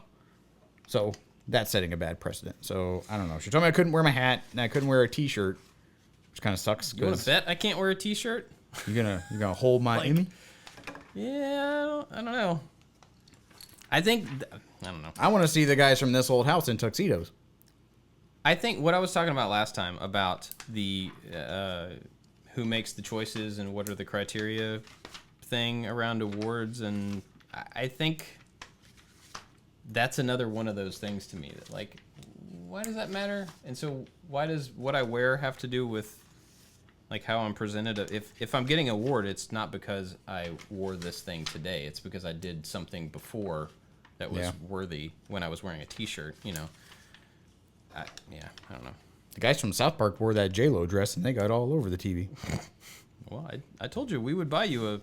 Speaker 2: So that's setting a bad precedent. So I don't know. She told me I couldn't wear my hat, and I couldn't wear a t-shirt, which kind of sucks.
Speaker 1: You want to bet I can't wear a t-shirt?
Speaker 2: You're gonna hold my Emmy?
Speaker 1: Yeah, I don't know. I think I don't know.
Speaker 2: I want to see the guys from This Old House in tuxedos.
Speaker 1: I think what I was talking about last time about the who makes the choices and what are the criteria thing around awards, and I think that's another one of those things to me that, like, why does that matter? And so why does what I wear have to do with, like, how I'm presented? If I'm getting an award, it's not because I wore this thing today. It's because I did something before that was worthy when I was wearing a T-shirt, you know. I don't know.
Speaker 2: The guys from South Park wore that J-Lo dress, and they got all over the TV.
Speaker 1: Well, I told you we would buy you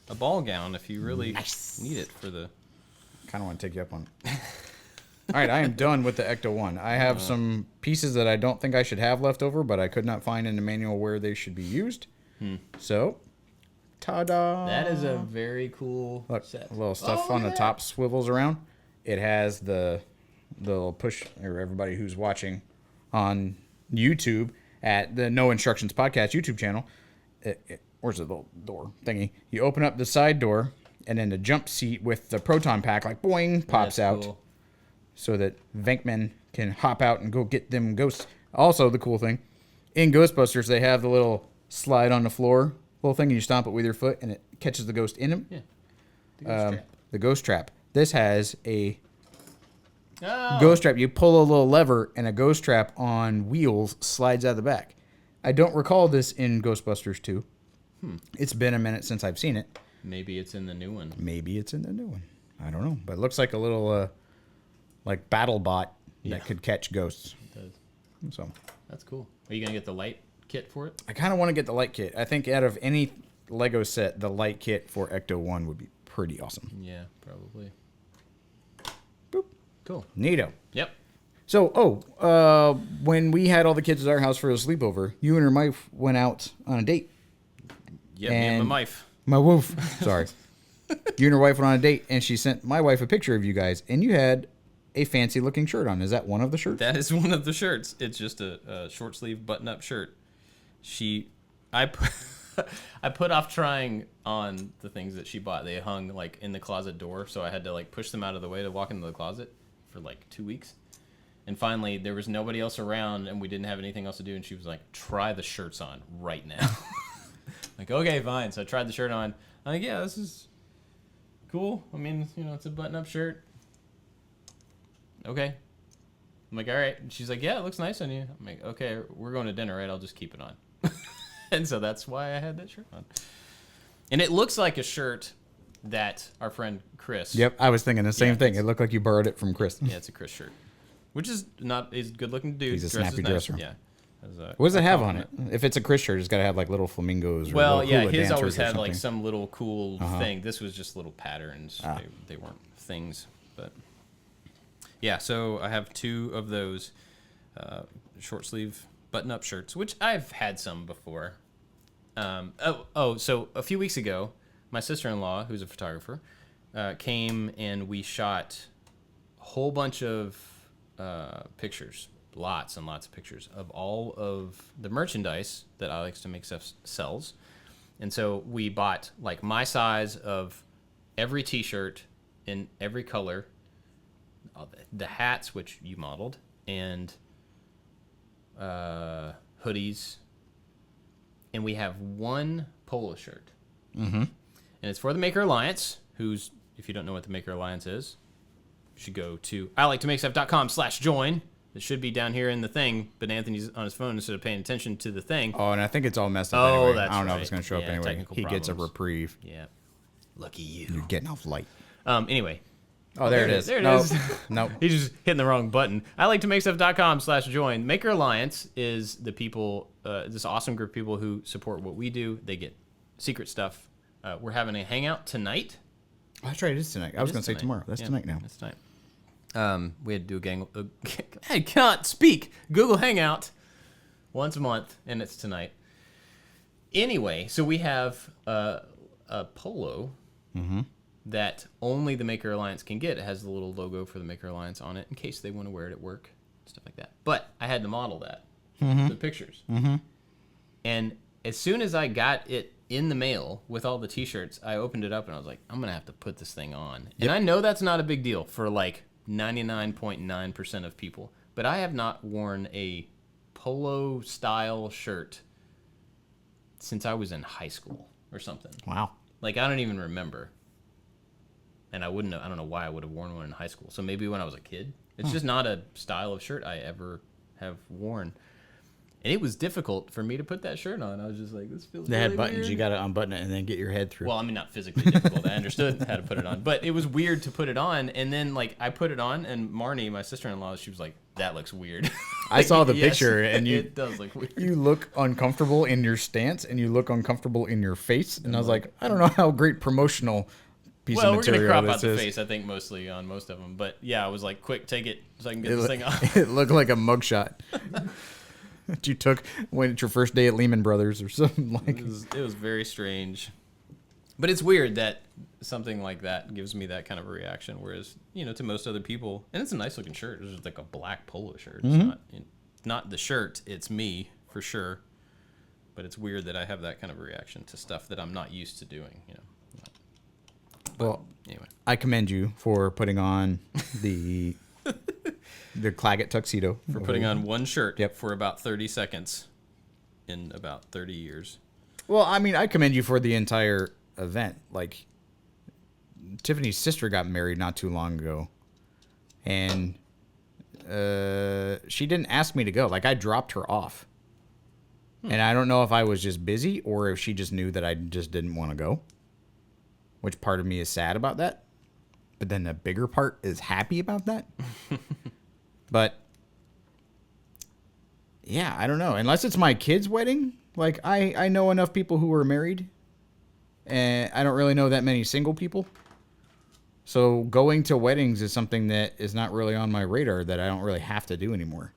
Speaker 1: a ball gown if you really need it for the...
Speaker 2: Kind of want to take you up on it. All right, I am done with the Ecto-1. I have some pieces that I don't think I should have left over, but I could not find in the manual where they should be used. So, ta-da!
Speaker 1: That is a very cool set.
Speaker 2: A little stuff on the top swivels around. It has the little push, or everybody who's watching on YouTube at the No Instructions Podcast YouTube channel. Where's the little door thingy? You open up the side door, and then the jump seat with the proton pack, like, boing, pops out. Cool. So that Venkman can hop out and go get them ghosts. Also, the cool thing, in Ghostbusters, they have the little slide on the floor little thing, and you stomp it with your foot, and it catches the ghost in him.
Speaker 1: Yeah. The ghost trap.
Speaker 2: The ghost trap. This has a ghost trap. You pull a little lever, and a ghost trap on wheels slides out of the back. I don't recall this in Ghostbusters 2. It's been a minute since I've seen it.
Speaker 1: Maybe it's in the new one.
Speaker 2: I don't know. But it looks like a little... like battle bot that could catch ghosts.
Speaker 1: It does.
Speaker 2: So
Speaker 1: that's cool. Are you gonna get the light kit for it?
Speaker 2: I kind of want to get the light kit. I think out of any Lego set, the light kit for Ecto-1 would be pretty awesome.
Speaker 1: Yeah, probably.
Speaker 2: Boop.
Speaker 1: Cool.
Speaker 2: Neato.
Speaker 1: Yep.
Speaker 2: So, when we had all the kids at our house for a sleepover, you and her wife went out on a date.
Speaker 1: Yep, me and my wife.
Speaker 2: My woof. Sorry. You and her wife went on a date, and she sent my wife a picture of you guys, and you had a fancy looking shirt on. Is that one of the shirts?
Speaker 1: That is one of the shirts. It's just a short sleeve button up shirt. I put off trying on the things that she bought. They hung like in the closet door, so I had to like push them out of the way to walk into the closet for like 2 weeks. And finally, there was nobody else around, and we didn't have anything else to do. And she was like, "Try the shirts on right now." Like, okay, fine. So I tried the shirt on. I'm like, yeah, this is cool. I mean, you know, it's a button up shirt. Okay. I'm like, all right. And she's like, yeah, it looks nice on you. I'm like, okay, we're going to dinner, right? I'll just keep it on. And so that's why I had that shirt on. And it looks like a shirt that our friend Chris.
Speaker 2: Yep, I was thinking the same thing. It looked like you borrowed it from Chris.
Speaker 1: Yeah, it's a Chris shirt, which is not a good looking dude.
Speaker 2: He's a snappy dresser.
Speaker 1: Yeah.
Speaker 2: What does it have on it? If it's a Chris shirt, it's got to have like little flamingos. Or
Speaker 1: well,
Speaker 2: little
Speaker 1: yeah,
Speaker 2: hula
Speaker 1: his
Speaker 2: dancers
Speaker 1: always
Speaker 2: or
Speaker 1: had like
Speaker 2: something.
Speaker 1: some little cool thing. This was just little patterns. They weren't things, but. Yeah, so I have 2 of those short sleeve button up shirts, which I've had some before. So a few weeks ago, my sister-in-law, who's a photographer, came and we shot a whole bunch of pictures, lots and lots of pictures of all of the merchandise that Alex to Make Stuff sells. And so we bought like my size of every t-shirt in every color, the hats, which you modeled, and hoodies, and we have 1 polo shirt.
Speaker 2: Mm-hmm.
Speaker 1: And it's for the Maker Alliance, who's, if you don't know what the Maker Alliance is, you should go to iliketomakestuff.com/join. It should be down here in the thing, but Anthony's on his phone instead of paying attention to the thing.
Speaker 2: Oh, and I think it's all messed up anyway. I don't know if it's going to show up anyway. He gets a reprieve.
Speaker 1: Yeah. Lucky you.
Speaker 2: You're getting off light.
Speaker 1: Anyway.
Speaker 2: Oh, there it is.
Speaker 1: There it is.
Speaker 2: Nope.
Speaker 1: He's just hitting the wrong button. iliketomakestuff.com/join. Maker Alliance is the people, this awesome group of people who support what we do. They get secret stuff. We're having a hangout tonight.
Speaker 2: Oh, that's right. It is tonight. I was going to say tomorrow. That's tonight now.
Speaker 1: That's tonight. We had to do I can't speak. Google Hangout once a month, and it's tonight. Anyway, so we have a polo.
Speaker 2: Mm-hmm.
Speaker 1: That only the Maker Alliance can get. It has the little logo for the Maker Alliance on it in case they want to wear it at work, stuff like that. But I had to model that, the pictures.
Speaker 2: Mm-hmm.
Speaker 1: And as soon as I got it in the mail with all the t-shirts, I opened it up and I was like, I'm going to have to put this thing on. Yep. And I know that's not a big deal for like 99.9% of people, but I have not worn a polo style shirt since I was in high school or something.
Speaker 2: Wow.
Speaker 1: Like, I don't even remember. And I don't know why I would have worn one in high school. So maybe when I was a kid. It's just not a style of shirt I ever have worn. And it was difficult for me to put that shirt on. I was just like, this feels
Speaker 2: They
Speaker 1: really
Speaker 2: had buttons.
Speaker 1: weird.
Speaker 2: You got to unbutton it and then get your head through.
Speaker 1: Well, I mean, not physically difficult. I understood how to put it on. But it was weird to put it on. And then, like, I put it on, and Marnie, my sister-in-law, she was like, that looks weird.
Speaker 2: I saw the
Speaker 1: Yes,
Speaker 2: picture, and
Speaker 1: it does look weird.
Speaker 2: you look uncomfortable in your stance, and you look uncomfortable in your face. And I was like, I don't know how great promotional piece
Speaker 1: Well,
Speaker 2: of
Speaker 1: we're going
Speaker 2: material
Speaker 1: to crop out
Speaker 2: this
Speaker 1: the
Speaker 2: is.
Speaker 1: face, I think, mostly on most of them. But, yeah, I was like, quick, take it so I can get this thing off.
Speaker 2: It looked like a mugshot that you took when it's your first day at Lehman Brothers or something like.
Speaker 1: It was very strange. But it's weird that something like that gives me that kind of a reaction, whereas, to most other people, and it's a nice looking shirt. It's just like a black polo shirt. It's not the shirt, it's me, for sure. But it's weird that I have that kind of reaction to stuff that I'm not used to doing, But,
Speaker 2: Well,
Speaker 1: anyway.
Speaker 2: I commend you for putting on the Claggett tuxedo.
Speaker 1: For putting on one shirt
Speaker 2: Yep.
Speaker 1: for about 30 seconds in about 30 years.
Speaker 2: Well, I mean, I commend you for the entire event. Like, Tiffany's sister got married not too long ago, and she didn't ask me to go. Like, I dropped her off. And I don't know if I was just busy or if she just knew that I just didn't want to go, which part of me is sad about that. But then the bigger part is happy about that. But yeah, I don't know. Unless it's my kid's wedding, like I know enough people who are married, and I don't really know that many single people. So going to weddings is something that is not really on my radar that I don't really have to do anymore.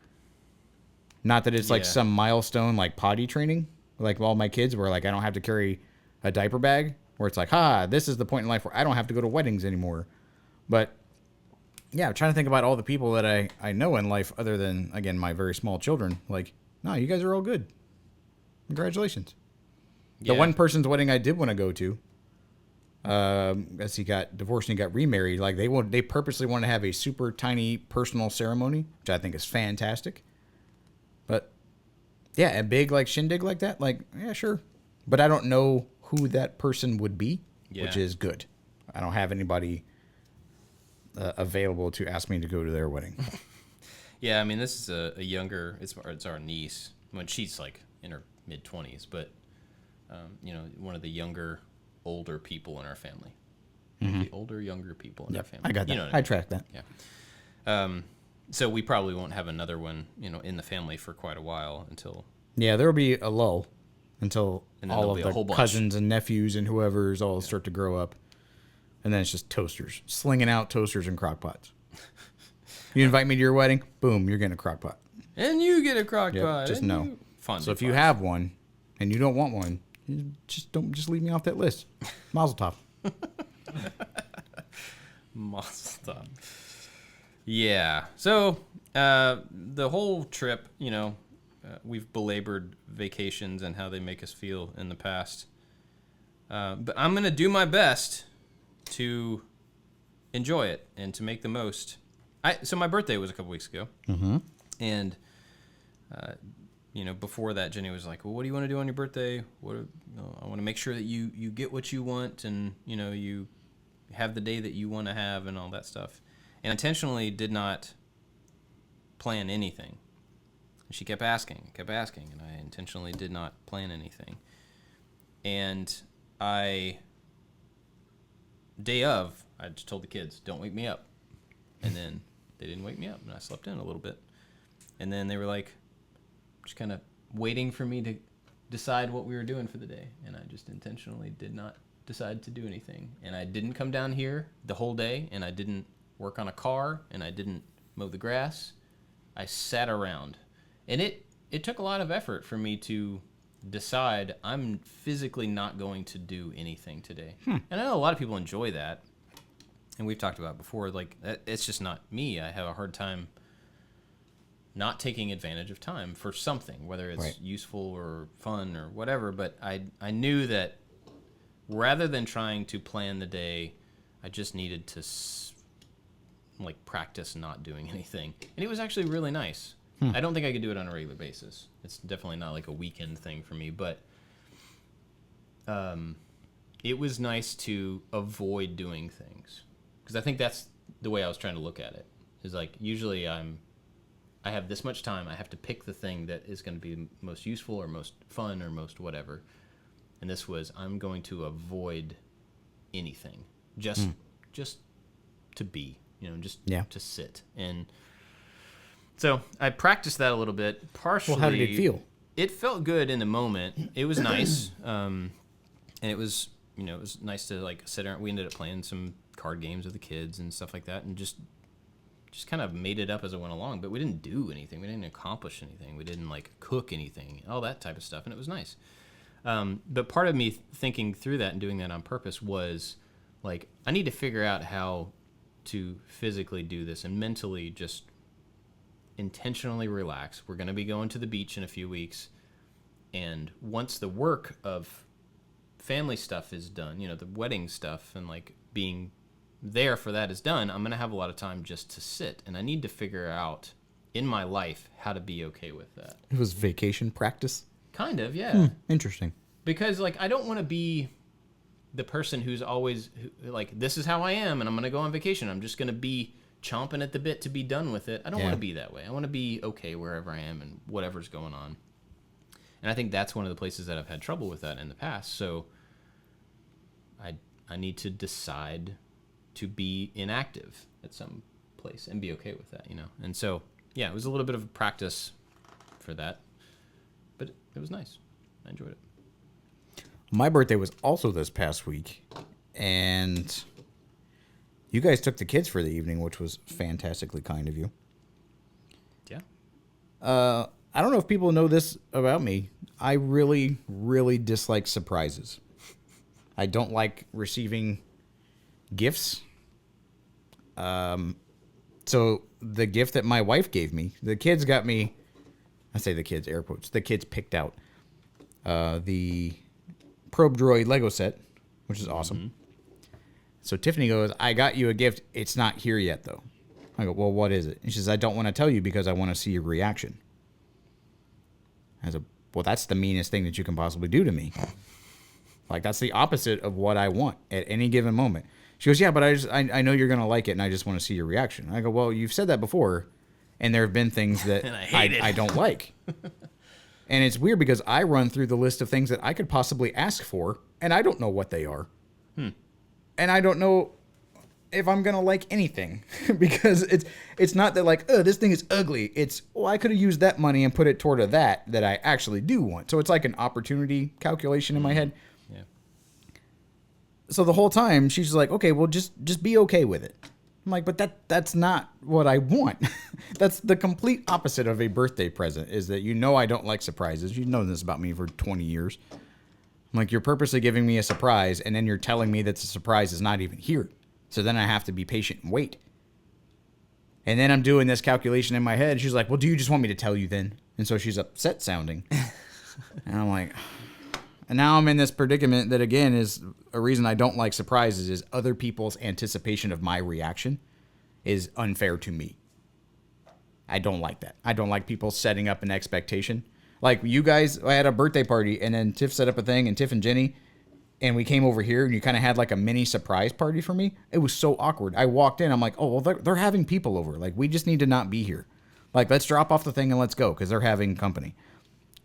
Speaker 2: Not that it's like
Speaker 1: Yeah.
Speaker 2: some milestone like potty training, like all my kids where like I don't have to carry a diaper bag, where it's like, this is the point in life where I don't have to go to weddings anymore. But yeah, I'm trying to think about all the people that I know in life other than, again, my very small children. Like, no, you guys are all good. Congratulations. The
Speaker 1: Yeah.
Speaker 2: one person's wedding I did want to go to, as he got divorced and he got remarried, like they purposely want to have a super tiny personal ceremony, which I think is fantastic. But yeah, a big like shindig like that, like, yeah, sure. But I don't know who that person would be, which
Speaker 1: Yeah.
Speaker 2: is good. I don't have anybody available to ask me to go to their wedding.
Speaker 1: Yeah, I mean, this is a younger, it's our niece. When she's like in her mid-20s, but, one of the older people in our family. The older, younger people in our family.
Speaker 2: I got that.
Speaker 1: You know what
Speaker 2: I
Speaker 1: mean.
Speaker 2: tracked that.
Speaker 1: Yeah. So we probably won't have another one, in the family for quite a while until.
Speaker 2: Yeah, there will be a lull until
Speaker 1: And then
Speaker 2: all
Speaker 1: there'll
Speaker 2: of
Speaker 1: be a whole
Speaker 2: the
Speaker 1: bunch.
Speaker 2: cousins and nephews and whoever's all start to grow up. And then it's just toasters. Slinging out toasters and crock pots. You invite me to your wedding, boom, you're getting a crock pot.
Speaker 1: And you get a crock
Speaker 2: Yep,
Speaker 1: pot.
Speaker 2: just
Speaker 1: and
Speaker 2: no.
Speaker 1: you- Fun.
Speaker 2: So if you have one and you don't want one, you just leave me off that list. Mazel tov.
Speaker 1: Mazel. Yeah. So the whole trip, we've belabored vacations and how they make us feel in the past. But I'm going to do my best to enjoy it and to make the most. So my birthday was a couple weeks ago.
Speaker 2: Mm-hmm.
Speaker 1: And, before that, Jenny was like, well, what do you want to do on your birthday? I want to make sure that you get what you want and, you have the day that you want to have and all that stuff. And intentionally did not plan anything. She kept asking, and I intentionally did not plan anything. And day of, I just told the kids, don't wake me up. And then they didn't wake me up, and I slept in a little bit. And then they were like, just kind of waiting for me to decide what we were doing for the day. And I just intentionally did not decide to do anything. And I didn't come down here the whole day, and I didn't work on a car, and I didn't mow the grass. I sat around. And it took a lot of effort for me to decide I'm physically not going to do anything today. And I know a lot of people enjoy that. And we've talked about it before, like, it's just not me. I have a hard time not taking advantage of time for something, whether it's
Speaker 2: Right.
Speaker 1: useful or fun or whatever. But I knew that rather than trying to plan the day, I just needed to practice not doing anything. And it was actually really nice. I don't think I could do it on a regular basis. It's definitely not like a weekend thing for me, but it it was nice to avoid doing things, because I think that's the way I was trying to look at it. Is like usually I have this much time. I have to pick the thing that is going to be most useful or most fun or most whatever. And this was, I'm going to avoid anything, just to be, just to sit. And so I practiced that a little bit. Partially.
Speaker 2: Well, how did it feel?
Speaker 1: It felt good in the moment. It was nice, and it was it was nice to like sit around. We ended up playing some card games with the kids and stuff like that, and just kind of made it up as it went along. But we didn't do anything. We didn't accomplish anything. We didn't like cook anything. All that type of stuff, and it was nice. But part of me thinking through that and doing that on purpose was like, I need to figure out how to physically do this and mentally just intentionally relax. We're going to be going to the beach in a few weeks. And once the work of family stuff is done, the wedding stuff and like being there for that is done, I'm going to have a lot of time just to sit. And I need to figure out in my life how to be okay with that.
Speaker 2: It was vacation practice?
Speaker 1: Kind of, yeah.
Speaker 2: Interesting.
Speaker 1: Because like I don't want to be the person who's always like, this is how I am and I'm going to go on vacation. I'm just going to be chomping at the bit to be done with it. I don't want to be that way. I want to be okay wherever I am and whatever's going on. And I think that's one of the places that I've had trouble with that in the past. So I need to decide to be inactive at some place and be okay with that, And so, yeah, it was a little bit of a practice for that, but it was nice. I enjoyed it.
Speaker 2: My birthday was also this past week, and you guys took the kids for the evening, which was fantastically kind of you.
Speaker 1: Yeah.
Speaker 2: I don't know if people know this about me. I really, really dislike surprises. I don't like receiving gifts. So the gift that my wife gave me, the kids got me, I say the kids, air quotes, the kids picked out the Probe Droid Lego set, which is awesome. Mm-hmm. So Tiffany goes, I got you a gift. It's not here yet, though. I go, well, what is it? And she says, I don't want to tell you because I want to see your reaction. I said, well, that's the meanest thing that you can possibly do to me. Like, that's the opposite of what I want at any given moment. She goes, yeah, but I know you're going to like it, and I just want to see your reaction. I go, well, you've said that before, and there have been things that I don't like. And it's weird because I run through the list of things that I could possibly ask for, and I don't know what they are. And I don't know if I'm going to like anything because it's not that like, oh, this thing is ugly. It's, well, I could have used that money and put it toward that I actually do want. So it's like an opportunity calculation in my head.
Speaker 1: Yeah.
Speaker 2: So the whole time she's like, okay, well, just be okay with it. I'm like, but that's not what I want. That's the complete opposite of a birthday present, is that I don't like surprises. You've known this about me for 20 years. I'm like, you're purposely giving me a surprise, and then you're telling me that the surprise is not even here. So then I have to be patient and wait. And then I'm doing this calculation in my head. She's like, well, do you just want me to tell you then? And so she's upset sounding. And I'm like... And now I'm in this predicament that, again, is a reason I don't like surprises, is other people's anticipation of my reaction is unfair to me. I don't like that. I don't like people setting up an expectation. Like, you guys, I had a birthday party, and then Tiff set up a thing, and Tiff and Jenny, and we came over here, and you kind of had like a mini surprise party for me. It was so awkward. I walked in, I'm like, oh, well, they're having people over. Like, we just need to not be here. Like, let's drop off the thing and let's go, because they're having company.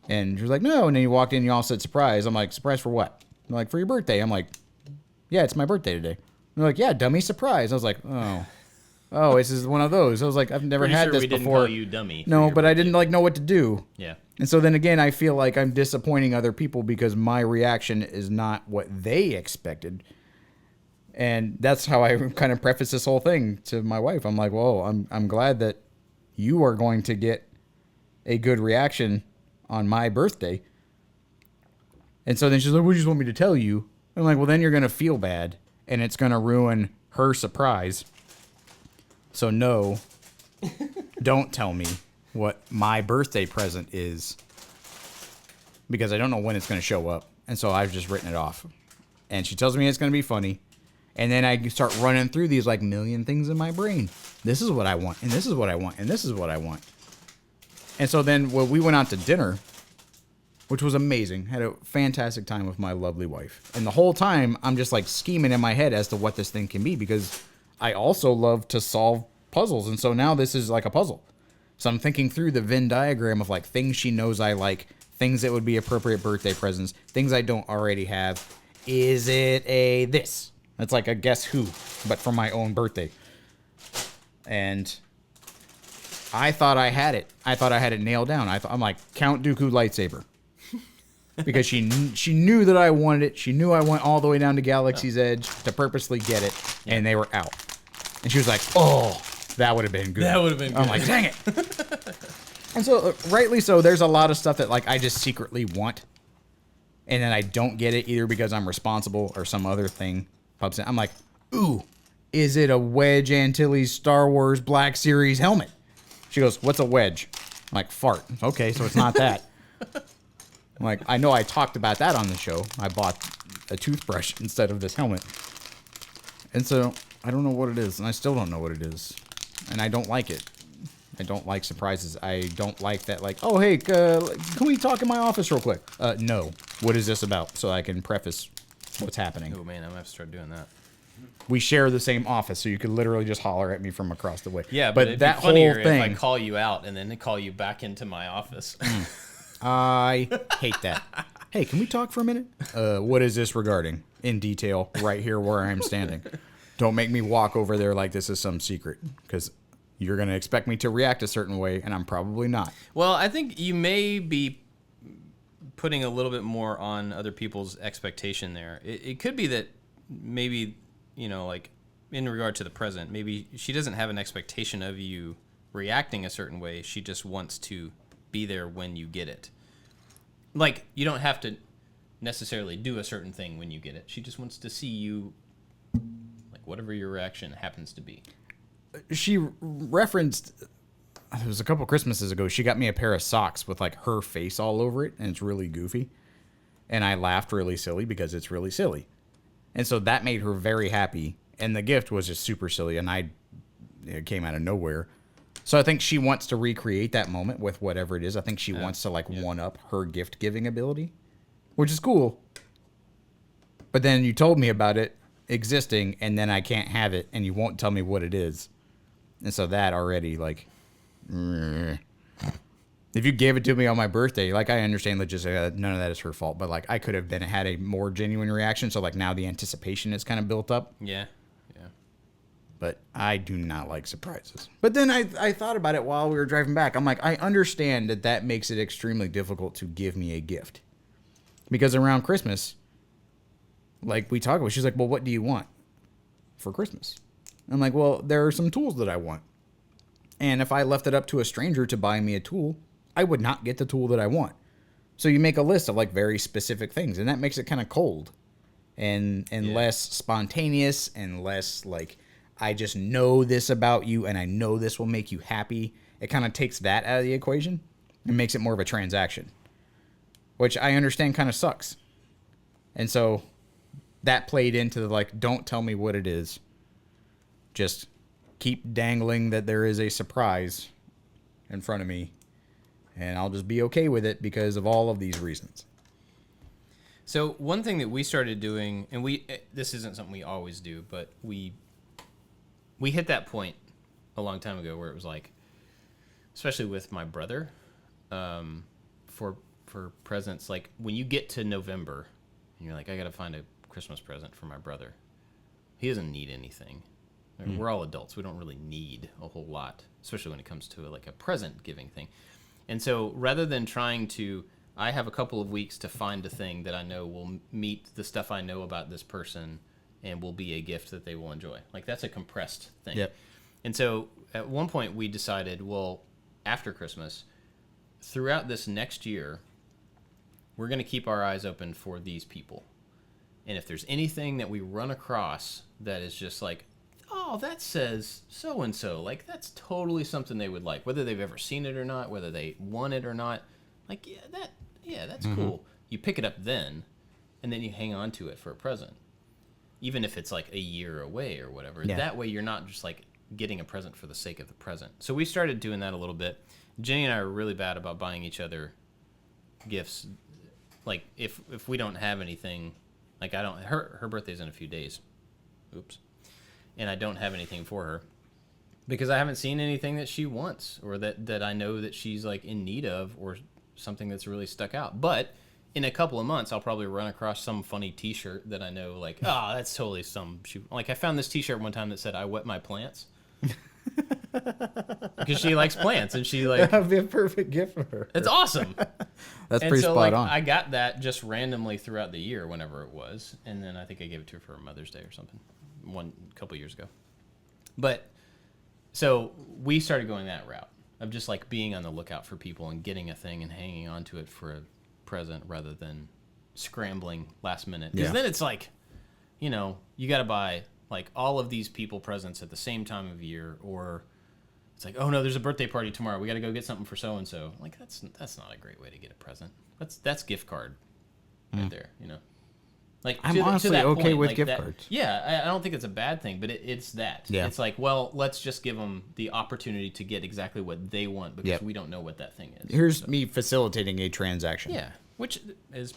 Speaker 2: And she was like, no. And then you walked in, you all said surprise. I'm like, surprise for what? They're like, for your birthday. I'm like, yeah, it's my birthday today. And they're like, yeah, dummy surprise. I was like, oh, this is one of those. I was like, I've never had this before. Didn't call you dummy. No, but I didn't know what to do.
Speaker 1: Yeah.
Speaker 2: And so then again, I feel like I'm disappointing other people because my reaction is not what they expected. And that's how I kind of preface this whole thing to my wife. I'm like, well, I'm glad that you are going to get a good reaction on my birthday. And so then she's like, what do you just want me to tell you? I'm like, well, then you're going to feel bad and it's going to ruin her surprise. So no, don't tell me what my birthday present is because I don't know when it's going to show up. And so I've just written it off. And she tells me it's going to be funny. And then I start running through these like million things in my brain. This is what I want. And this is what I want. And this is what I want. And so then when we went out to dinner, which was amazing. Had a fantastic time with my lovely wife. And the whole time, I'm just like scheming in my head as to what this thing can be, because I also love to solve puzzles. And so now this is like a puzzle. So I'm thinking through the Venn diagram of like things she knows I like, things that would be appropriate birthday presents, things I don't already have. Is it a this? It's like a Guess Who, but for my own birthday. And I thought I had it. I thought I had it nailed down. I'm like, Count Dooku lightsaber. Because she knew that I wanted it. She knew I went all the way down to Galaxy's Edge to purposely get it, and they were out. And she was like, oh, that would have been good.
Speaker 1: That would have been good.
Speaker 2: I'm like, dang it. And so, rightly so, there's a lot of stuff that like I just secretly want, and then I don't get it either because I'm responsible or some other thing pops in. I'm like, ooh, is it a Wedge Antilles Star Wars Black Series helmet? She goes, what's a wedge? I'm like, fart. Okay, so it's not that. I'm like, I know I talked about that on the show. I bought a toothbrush instead of this helmet. And so I don't know what it is, and I still don't know what it is. And I don't like it. I don't like surprises. I don't like that, like, oh, hey, can we talk in my office real quick? No. What is this about? So I can preface what's happening.
Speaker 1: Oh, man, I'm going to have to start doing that.
Speaker 2: We share the same office, so you could literally just holler at me from across the way.
Speaker 1: Yeah, but it'd
Speaker 2: that
Speaker 1: be funnier
Speaker 2: whole thing,
Speaker 1: if I call you out and then call you back into my office.
Speaker 2: I hate that. Hey, can we talk for a minute? What is this regarding? In detail, right here where I'm standing. Don't make me walk over there like this is some secret, because you're going to expect me to react a certain way, and I'm probably not.
Speaker 1: Well, I think you may be putting a little bit more on other people's expectation there. It could be that maybe, you know, like in regard to the present, maybe she doesn't have an expectation of you reacting a certain way. She just wants to be there when you get it. Like, you don't have to necessarily do a certain thing when you get it. She just wants to see you, like, whatever your reaction happens to be.
Speaker 2: She referenced, it was a couple Christmases ago, she got me a pair of socks with like her face all over it, and it's really goofy. And I laughed really silly because it's really silly. And so that made her very happy. And the gift was just super silly, and it came out of nowhere. So I think she wants to recreate that moment with whatever it is. I think she wants to like one up her gift giving ability, which is cool. But then you told me about it existing, and then I can't have it, and you won't tell me what it is. And so that already, like, if you gave it to me on my birthday, like, I understand logistically, none of that is her fault, but like I could have been had a more genuine reaction. So like now the anticipation is kind of built up.
Speaker 1: Yeah.
Speaker 2: But I do not like surprises. But then I thought about it while we were driving back. I'm like, I understand that makes it extremely difficult to give me a gift. Because around Christmas, like we talk about, she's like, well, what do you want for Christmas? I'm like, well, there are some tools that I want. And if I left it up to a stranger to buy me a tool, I would not get the tool that I want. So you make a list of like very specific things, and that makes it kind of cold and less spontaneous and less like, I just know this about you, and I know this will make you happy. It kind of takes that out of the equation and makes it more of a transaction, which I understand kind of sucks. And so that played into the, like, don't tell me what it is. Just keep dangling that there is a surprise in front of me, and I'll just be okay with it because of all of these reasons.
Speaker 1: So one thing that we started doing, and this isn't something we always do, but we hit that point a long time ago where it was like, especially with my brother, for presents, like when you get to November and you're like, I got to find a Christmas present for my brother. He doesn't need anything. We're all adults. We don't really need a whole lot, especially when it comes to like a present giving thing. And so rather than trying to, I have a couple of weeks to find a thing that I know will meet the stuff I know about this person and will be a gift that they will enjoy. Like, that's a compressed thing. Yep. And so at one point we decided, well, after Christmas, throughout this next year, we're going to keep our eyes open for these people. And if there's anything that we run across that is just like, oh, that says so-and-so, like, that's totally something they would like, whether they've ever seen it or not, whether they want it or not, like, that's cool. You pick it up then, and then you hang on to it for a present. Even if it's like a year away or whatever. Yeah. That way you're not just like getting a present for the sake of the present. So we started doing that a little bit. Jenny and I are really bad about buying each other gifts like if we don't have anything, like I don't her birthday's in a few days. Oops. And I don't have anything for her because I haven't seen anything that she wants or that I know that she's like in need of or something that's really stuck out. But in a couple of months, I'll probably run across some funny T-shirt that I know, like, oh, that's totally like I found this T-shirt one time that said "I wet my plants" because she likes plants and she like
Speaker 2: that'd be a perfect gift for her.
Speaker 1: It's awesome.
Speaker 2: That's
Speaker 1: and
Speaker 2: pretty
Speaker 1: so,
Speaker 2: spot
Speaker 1: like,
Speaker 2: on.
Speaker 1: I got that just randomly throughout the year, whenever it was, and then I think I gave it to her for Mother's Day or something, a couple years ago. But so we started going that route of just like being on the lookout for people and getting a thing and hanging on to it for a present rather than scrambling last minute. Because then it's like, you know, you got to buy like all of these people presents at the same time of year, or it's like, oh no, there's a birthday party tomorrow. We got to go get something for so and so. Like that's not a great way to get a present. That's gift card right there. You know, like
Speaker 2: I'm honestly
Speaker 1: that
Speaker 2: okay
Speaker 1: point,
Speaker 2: with
Speaker 1: like
Speaker 2: gift
Speaker 1: that,
Speaker 2: cards.
Speaker 1: Yeah, I don't think it's a bad thing, but it's that.
Speaker 2: Yeah.
Speaker 1: It's like, well, let's just give them the opportunity to get exactly what they want because
Speaker 2: Yep.
Speaker 1: we don't know what that thing is.
Speaker 2: Here's me facilitating a transaction.
Speaker 1: Yeah, which is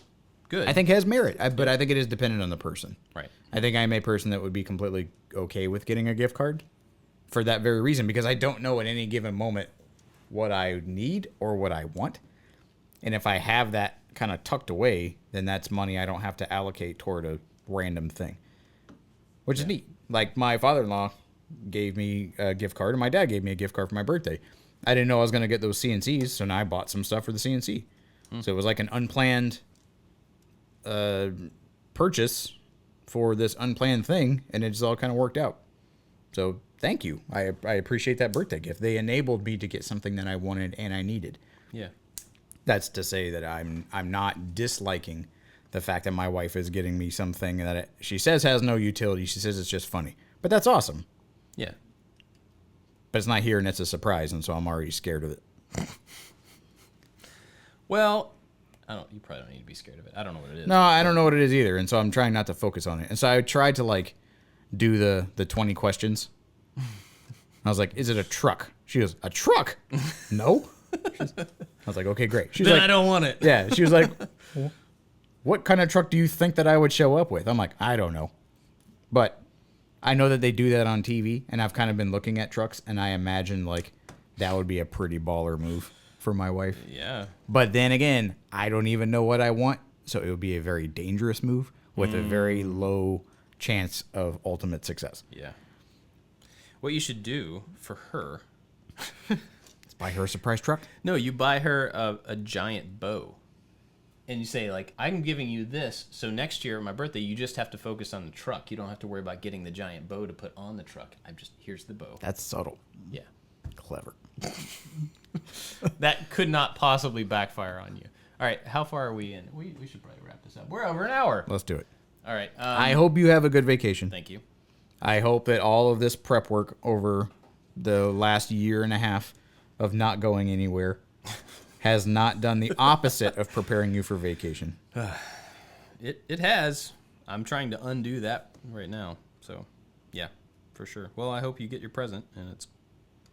Speaker 1: good.
Speaker 2: I think has merit, but I think it is dependent on the person.
Speaker 1: Right.
Speaker 2: I think I'm a person that would be completely okay with getting a gift card for that very reason, because I don't know at any given moment what I need or what I want. And if I have that kind of tucked away, then that's money I don't have to allocate toward a random thing, which is neat. Like my father-in-law gave me a gift card and my dad gave me a gift card for my birthday. I didn't know I was going to get those CNCs, so now I bought some stuff for the CNC. So it was like an unplanned purchase for this unplanned thing, and it just all kind of worked out. So thank you. I appreciate that birthday gift. They enabled me to get something that I wanted and I needed.
Speaker 1: Yeah.
Speaker 2: That's to say that I'm not disliking the fact that my wife is getting me something that she says has no utility. She says it's just funny. But that's awesome.
Speaker 1: Yeah.
Speaker 2: But it's not here and it's a surprise, and so I'm already scared of it.
Speaker 1: Well, you probably don't need to be scared of it. I don't know what it is.
Speaker 2: No, I don't know what it is either, and so I'm trying not to focus on it. And so I tried to like do the 20 questions. I was like, "Is it a truck?" She goes, "A truck?" No. I was like, "Okay, great." She's
Speaker 1: Then
Speaker 2: like,
Speaker 1: I don't want it.
Speaker 2: Yeah, she was like, "What kind of truck do you think that I would show up with?" I'm like, "I don't know." But I know that they do that on TV, and I've kind of been looking at trucks, and I imagine like that would be a pretty baller move for my wife.
Speaker 1: Yeah.
Speaker 2: But then again, I don't even know what I want, so it would be a very dangerous move with a very low chance of ultimate success.
Speaker 1: Yeah. What you should do for her,
Speaker 2: Let's buy her a surprise truck.
Speaker 1: no, you buy her a giant bow. And you say, like, I'm giving you this, so next year, my birthday, you just have to focus on the truck. You don't have to worry about getting the giant bow to put on the truck. Here's the bow.
Speaker 2: That's subtle.
Speaker 1: Yeah.
Speaker 2: Clever.
Speaker 1: That could not possibly backfire on you. All right, how far are we in? We should probably wrap this up. We're over an hour.
Speaker 2: Let's do it.
Speaker 1: All right.
Speaker 2: I hope you have a good vacation.
Speaker 1: Thank you.
Speaker 2: I hope that all of this prep work over the last year and a half of not going anywhere has not done the opposite of preparing you for vacation.
Speaker 1: It has. I'm trying to undo that right now. So, yeah, for sure. Well, I hope you get your present and it's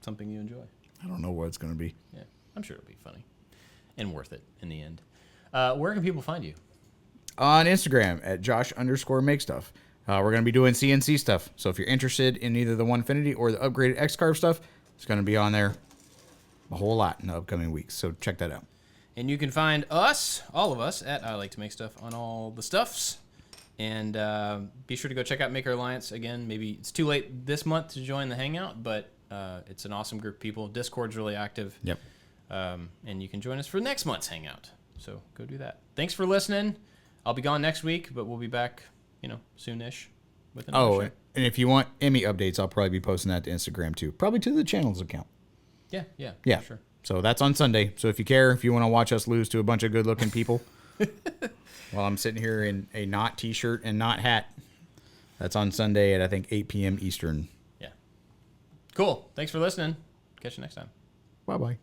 Speaker 1: something you enjoy.
Speaker 2: I don't know what it's going to be.
Speaker 1: Yeah, I'm sure it'll be funny and worth it in the end. Where can people find you?
Speaker 2: On Instagram at Josh_MakeStuff. We're going to be doing CNC stuff. So if you're interested in either the Onefinity or the upgraded X-Carve stuff, it's going to be on there a whole lot in the upcoming weeks. So check that out.
Speaker 1: And you can find us, all of us, at I Like to Make Stuff on all the stuffs. And be sure to go check out Maker Alliance. Again, maybe it's too late this month to join the Hangout, but it's an awesome group of people. Discord's really active.
Speaker 2: Yep.
Speaker 1: And you can join us for next month's Hangout. So go do that. Thanks for listening. I'll be gone next week, but we'll be back, soonish with another show.
Speaker 2: And if you want Emmy updates, I'll probably be posting that to Instagram too. Probably to the channel's account.
Speaker 1: Yeah,
Speaker 2: Yeah.
Speaker 1: sure.
Speaker 2: So that's on Sunday. So if you care, if you want to watch us lose to a bunch of good-looking people while I'm sitting here in a not T-shirt and not hat, that's on Sunday at, I think, 8 p.m. Eastern.
Speaker 1: Yeah. Cool. Thanks for listening. Catch you next time.
Speaker 2: Bye-bye.